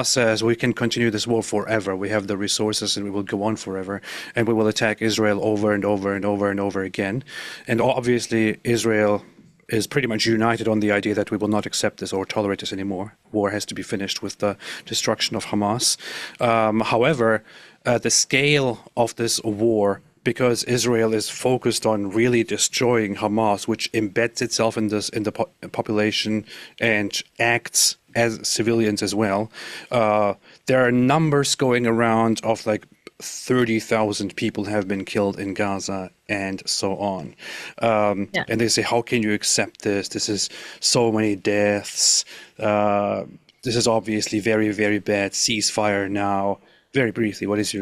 says we can continue this war forever. We have the resources and we will go on forever, and we will attack Israel over and over and over and over again. And obviously, Israel is pretty much united on the idea that we will not accept this or tolerate this anymore. War has to be finished with the destruction of Hamas. However, the scale of this war, because Israel is focused on really destroying Hamas, which embeds itself in the population and acts as civilians as well. There are numbers going around of like 30,000 people have been killed in Gaza and so on. Yeah. And they say, how can you accept this? This is so many deaths. This is obviously very, very bad. Ceasefire now. Very briefly, what is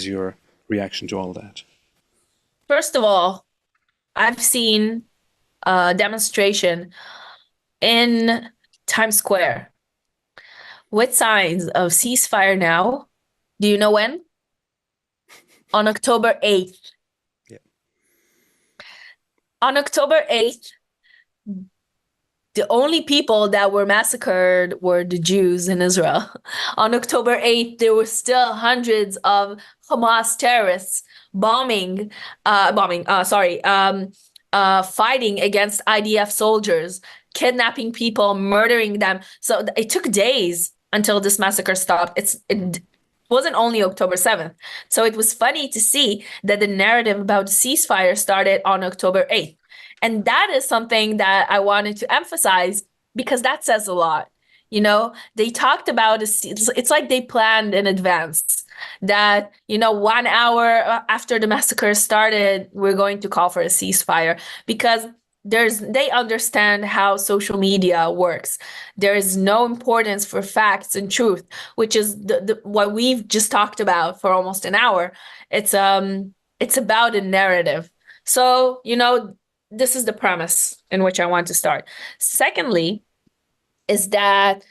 your reaction to all that? First of all, I've seen a demonstration in Times Square with signs of ceasefire now. Do you know when? On October 8th. Yeah. On October 8th, the only people that were massacred were the Jews in Israel. On October 8th, there were still hundreds of Hamas terrorists fighting against IDF soldiers, kidnapping people, murdering them. So it took days until this massacre stopped. It wasn't only October 7th. So it was funny to see that the narrative about the ceasefire started on October 8th. And that is something that I wanted to emphasize because that says a lot. They talked about it's like they planned in advance that, 1 hour after the massacre started, we're going to call for a ceasefire because they understand how social media works. There is no importance for facts and truth, which is what we've just talked about for almost an hour. It's about a narrative. So, this is the premise in which I want to start. Secondly, is that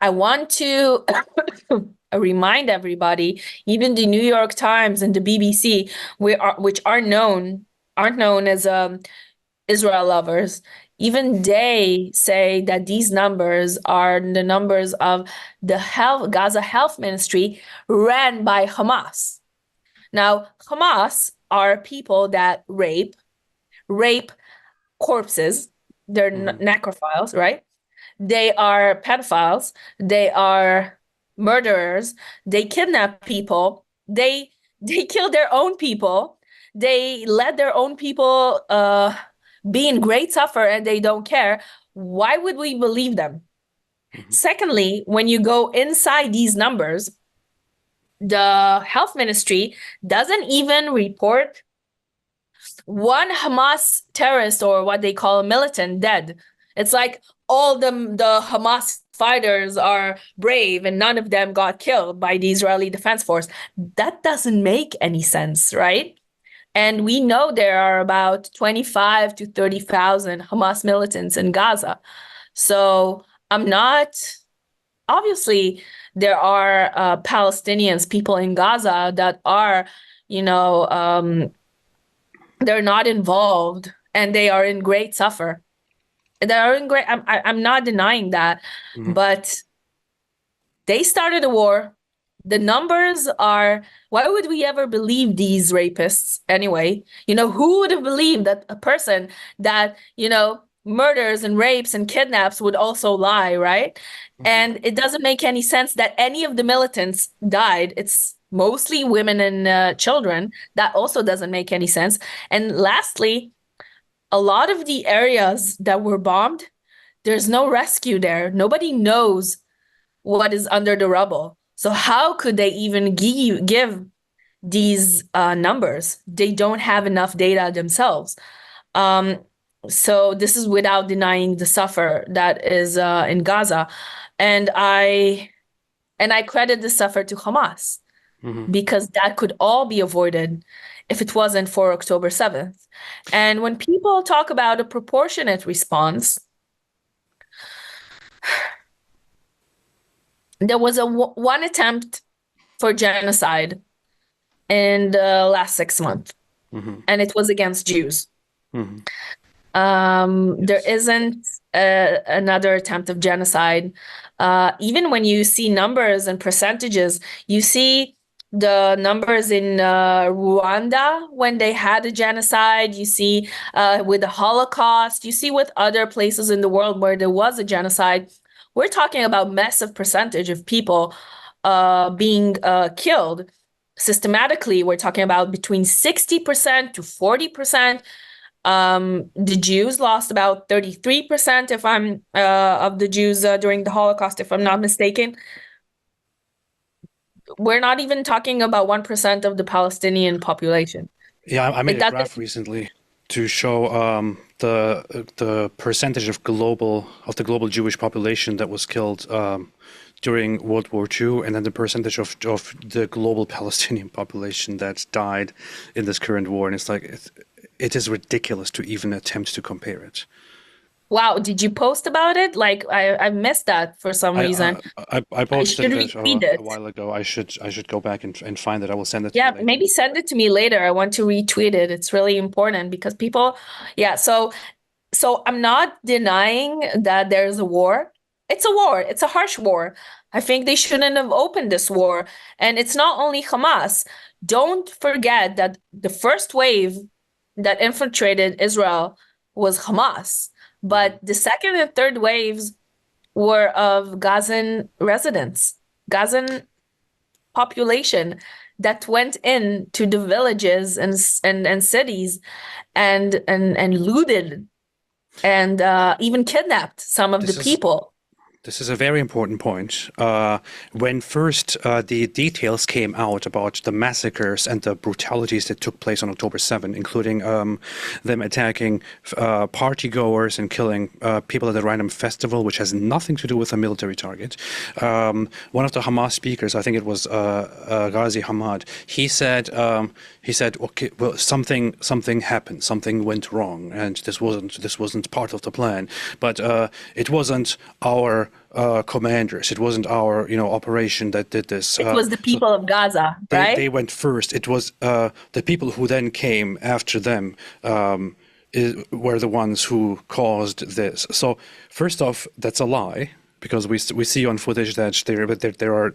I want to remind everybody, even the New York Times and the BBC, which aren't known as Israel lovers, even they say that these numbers are the numbers of the Gaza Health Ministry ran by Hamas. Now, Hamas are people that rape corpses. They're Hmm. necrophiles, right? They are pedophiles. They are murderers. They kidnap people. They kill their own people. They let their own people be in great suffer and they don't care. Why would we believe them? Mhm. Secondly, when you go inside these numbers, the health ministry doesn't even report one Hamas terrorist or what they call a militant dead. It's like all the Hamas fighters are brave and none of them got killed by the Israeli Defense Force. That doesn't make any sense, right? And we know there are about 25 to 30,000 Hamas militants in Gaza. So I'm not, obviously, there are Palestinians, people in Gaza that are, you know, they're not involved and they are in great suffer. They are in great, I'm not denying that, Mhm. but they started a war. The numbers are, why would we ever believe these rapists anyway? Who would have believed that a person that, murders and rapes and kidnaps would also lie, right? Mhm. And it doesn't make any sense that any of the militants died. It's mostly women and children. That also doesn't make any sense. And lastly, a lot of the areas that were bombed, there's no rescue there. Nobody knows what is under the rubble. So how could they even give these numbers? They don't have enough data themselves. Um, so this is without denying the suffer that is in Gaza, and I credit the suffer to Hamas Mhm. because that could all be avoided if it wasn't for October 7th. And when people talk about a proportionate response, there was one attempt for genocide in the last 6 months, Mhm. and it was against Jews. Mhm. There Yes. isn't another attempt of genocide. Even when you see numbers and percentages, you see the numbers in Rwanda when they had a genocide. You see with the Holocaust. You see with other places in the world where there was a genocide. We're talking about massive percentage of people being killed systematically. We're talking about between 60% to 40%. The Jews lost about 33% if I'm of the Jews during the Holocaust, if I'm not mistaken. We're not even talking about 1% of the Palestinian population. Yeah, I made It a doesn't, graph recently to show the percentage of the global Jewish population that was killed during World War II, and then the percentage of the global Palestinian population that died in this current war, and it's like it is ridiculous to even attempt to compare it. wow, did you post about it? Like I missed that for some I reason. I I posted should it retweet a it. while ago. I should go back and find it. I will send it to you Yeah, later. maybe send it to me later. I want to retweet it. It's really important because people, yeah, so I'm not denying that there's a war. It's a war. It's a harsh war. I think they shouldn't have opened this war. And it's not only Hamas. Don't forget that the first wave that infiltrated Israel was Hamas. Mhm. But the second and third waves were of Gazan residents, Gazan population that went into the villages and cities and looted and even kidnapped some of the This is people. This is a very important point. When first the details came out about the massacres and the brutalities that took place on October 7, including them attacking partygoers and killing people at a random festival, which has nothing to do with a military target. One of the Hamas speakers, I think it was Ghazi Hamad, he said, okay, well, something happened, something went wrong, and this wasn't part of the plan, but it wasn't our commanders. It wasn't our, operation that did this. It was the So people of Gaza, they right? went first. It was the people who then came after them were the ones who caused this. So first off, that's a lie because we see on footage that there are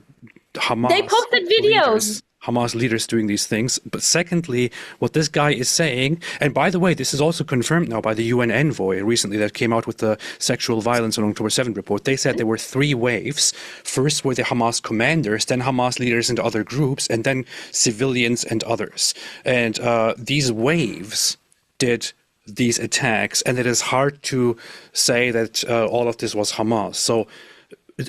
They Hamas posted leaders. videos. Hamas leaders doing these things. But secondly, what this guy is saying, and by the way, this is also confirmed now by the UN envoy recently that came out with the sexual violence on October 7th report. They said there were three waves. First were the Hamas commanders, then Hamas leaders and other groups, and then civilians and others. And these waves did these attacks, and it is hard to say that all of this was Hamas. So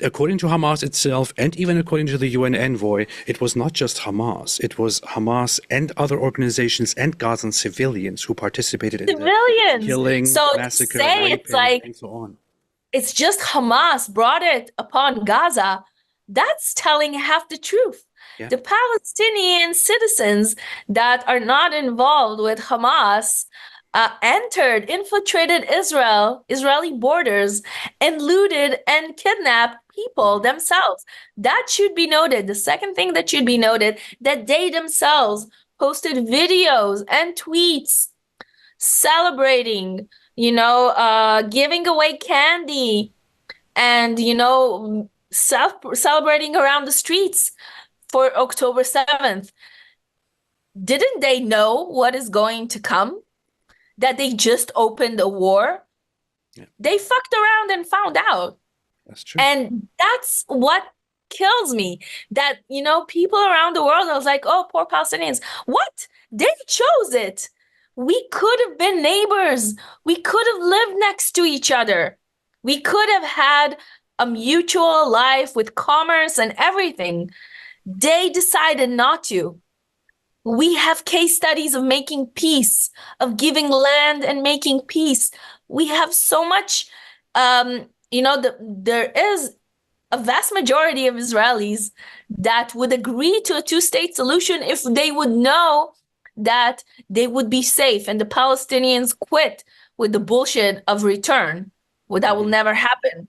according to Hamas itself, and even according to the UN envoy, it was not just Hamas. It was Hamas and other organizations and Gazan civilians who participated in the Civilians. killing, So to massacre, say it's raping, like and so on. it's just Hamas brought it upon Gaza, that's telling half the truth. Yeah. The Palestinian citizens that are not involved with Hamas infiltrated Israeli borders, and looted and kidnapped people themselves. That should be noted. The second thing that should be noted, that they themselves posted videos and tweets celebrating, giving away candy and, celebrating around the streets for October 7th. Didn't they know what is going to come? That they just opened a war? Yeah. They fucked around and found out. That's true. And that's what kills me. That, people around the world, I was like, oh, poor Palestinians. What? They chose it. We could have been neighbors. We could have lived next to each other. We could have had a mutual life with commerce and everything. They decided not to. We have case studies of making peace, of giving land and making peace. We have so much, there is a vast majority of Israelis that would agree to a two-state solution if they would know that they would be safe, and the Palestinians quit with the bullshit of return. Well, that will never happen.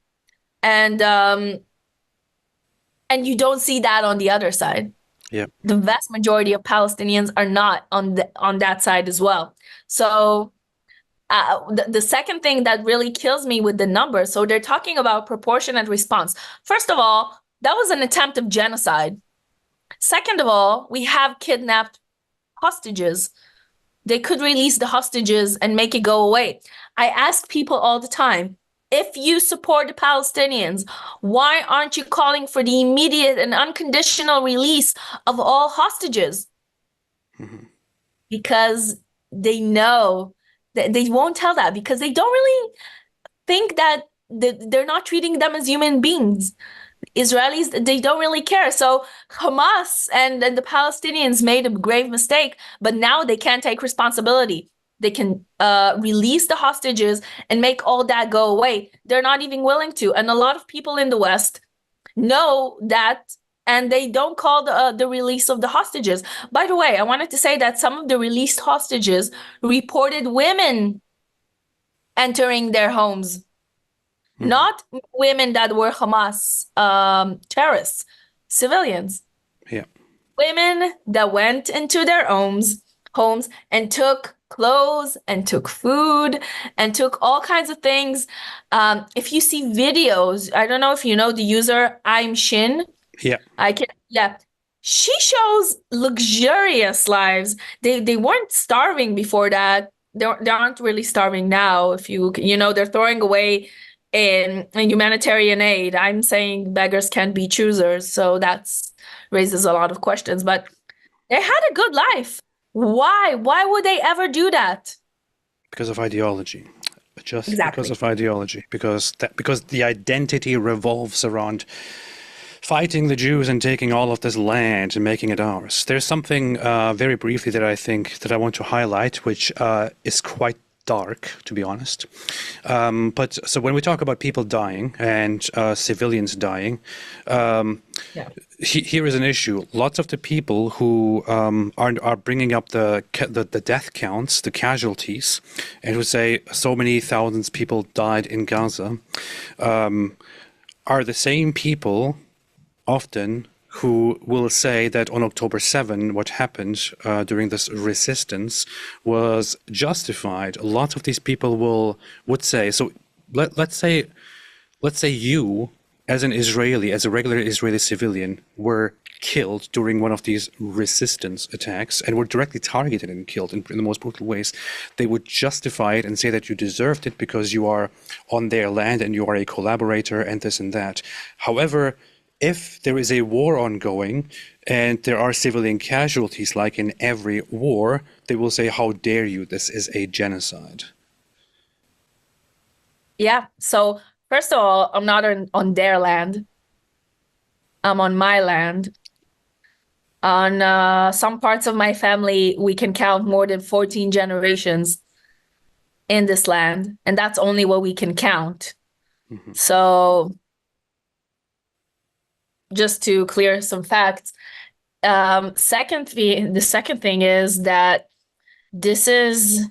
And you don't see that on the other side. Yeah. The vast majority of Palestinians are not on that side as well. So the second thing that really kills me with the numbers, so they're talking about proportionate response. First of all, that was an attempt of genocide. Second of all, we have kidnapped hostages. They could release the hostages and make it go away. I ask people all the time, if you support the Palestinians, why aren't you calling for the immediate and unconditional release of all hostages? Mm-hmm. Because they know that they won't tell that, because they don't really think that they're not treating them as human beings. Israelis, they don't really care. So Hamas and the Palestinians made a grave mistake, but now they can't take responsibility. They can release the hostages and make all that go away. They're not even willing to. And a lot of people in the West know that, and they don't call the release of the hostages. By the way, I wanted to say that some of the released hostages reported women entering their homes, not women that were Hamas terrorists, civilians. Yeah. Women that went into their homes and took clothes and took food and took all kinds of things. If you see videos, I don't know if you know the user I'm Shin. Yeah. She shows luxurious lives. They weren't starving before that. They aren't really starving now. If they're throwing away in humanitarian aid. I'm saying beggars can't be choosers, so that's raises a lot of questions. But they had a good life. Why? Why would they ever do that? Because of ideology. Just exactly. Because of ideology. Because the identity revolves around fighting the Jews and taking all of this land and making it ours. There's something very briefly that I think that I want to highlight, which is quite dark, to be honest. But so when we talk about people dying and civilians dying, here is an issue. Lots of the people who are bringing up the death counts, the casualties, and who say so many thousands of people died in Gaza, are the same people often who will say that on October 7, what happened during this resistance was justified. A lot of these people would say, so let's say you as an Israeli, as a regular Israeli civilian, were killed during one of these resistance attacks and were directly targeted and killed in the most brutal ways, they would justify it and say that you deserved it because you are on their land and you are a collaborator and this and that. However, if there is a war ongoing and there are civilian casualties, like in every war, they will say, how dare you? This is a genocide. Yeah. So first of all, I'm not on their land. I'm on my land. On some parts of my family, we can count more than 14 generations in this land, and that's only what we can count. Mm-hmm. So just to clear some facts, the second thing is that this is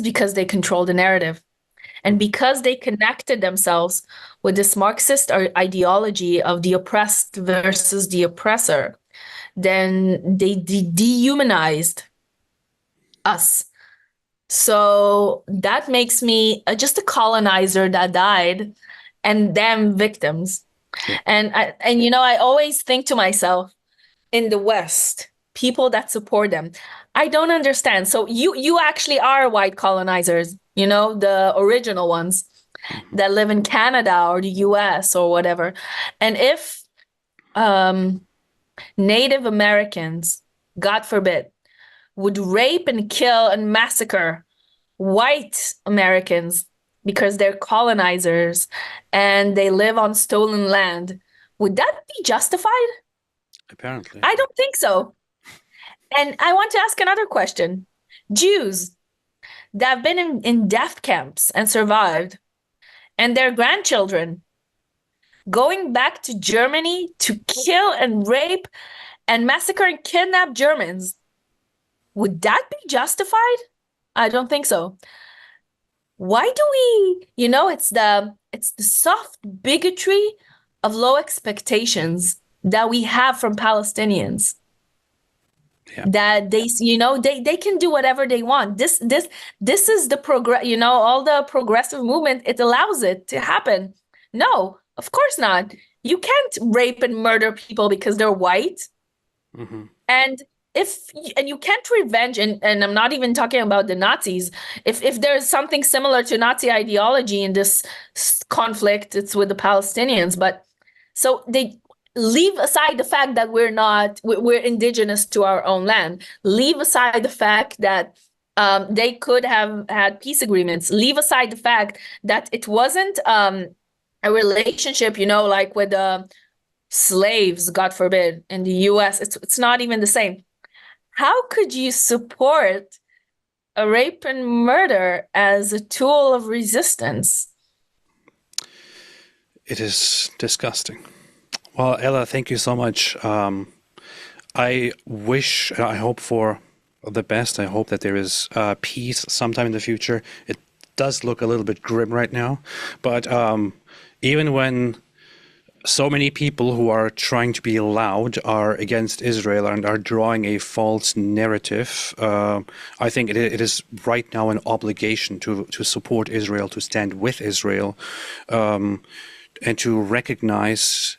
because they control the narrative. And because they connected themselves with this Marxist ideology of the oppressed versus the oppressor, then they dehumanized us. So that makes me just a colonizer that died and them victims. Yeah. And you know, I always think to myself, in the West, people that support them, I don't understand. So you actually are white colonizers, you know, the original ones Mm-hmm. that live in Canada or the US or whatever. And if um, Native Americans, God forbid, would rape and kill and massacre white Americans because they're colonizers and they live on stolen land, would that be justified? Apparently. I don't think so. And I want to ask another question. Jews that have been in death camps and survived, and their grandchildren going back to Germany to kill and rape and massacre and kidnap Germans, would that be justified? I don't think so. Why do we, you know, it's the soft bigotry of low expectations that we have from Palestinians. Yeah. That they, you know, they can do whatever they want. This is the progress, you know, all the progressive movement, it allows it to happen. No, of course not. You can't rape and murder people because they're white. Mm-hmm. And and you can't revenge, and I'm not even talking about the Nazis. If there's something similar to Nazi ideology in this conflict, it's with the Palestinians. But so they leave aside the fact that we're indigenous to our own land. Leave aside the fact that they could have had peace agreements. Leave aside the fact that it wasn't a relationship, you know, like with slaves, God forbid, in the US. It's not even the same. How could you support a rape and murder as a tool of resistance? It is disgusting. Well, Ella, thank you so much. I hope for the best. I hope that there is peace sometime in the future. It does look a little bit grim right now, but even when so many people who are trying to be loud are against Israel and are drawing a false narrative, I think it is right now an obligation to support Israel, to stand with Israel, and to recognize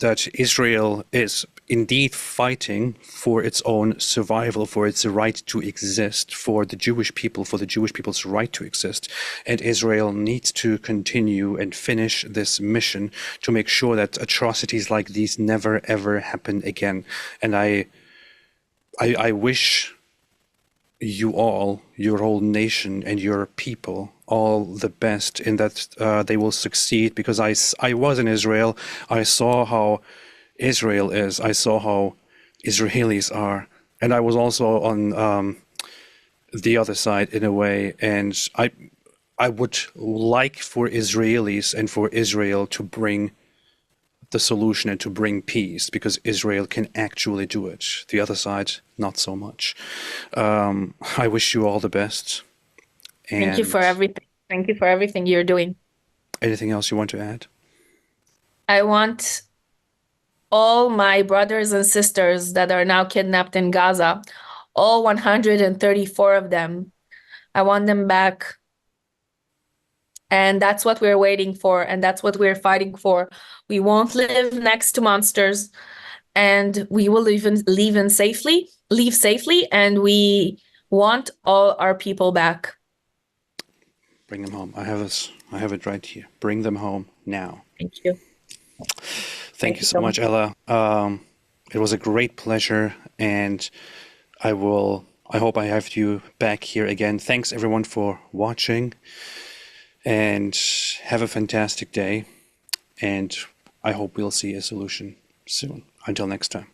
that Israel is indeed fighting for its own survival, for its right to exist, for the Jewish people, for the Jewish people's right to exist. And Israel needs to continue and finish this mission to make sure that atrocities like these never, ever happen again. And I wish you all, your whole nation and your people, all the best in that they will succeed, because I was in Israel. I saw how Israel is. I saw how Israelis are. And I was also on the other side in a way. And I would like for Israelis and for Israel to bring the solution and to bring peace, because Israel can actually do it. The other side, not so much. I wish you all the best. Thank you And for everything. Thank you for everything you're doing. anything else you want to add? I want all my brothers and sisters that are now kidnapped in Gaza, all 134 of them, I want them back And that's what we're waiting for, and that's what we're fighting for. We won't live next to monsters, and we will leave safely, and we want all our people back. Bring them home. I have this. I have it right here. Bring them home now. Thank you. Thank Thank you you so so much. much, Ella. It was a great pleasure, and I will. I hope I have you back here again. Thanks everyone for watching, and have a fantastic day. And I hope we'll see a solution soon. Until next time.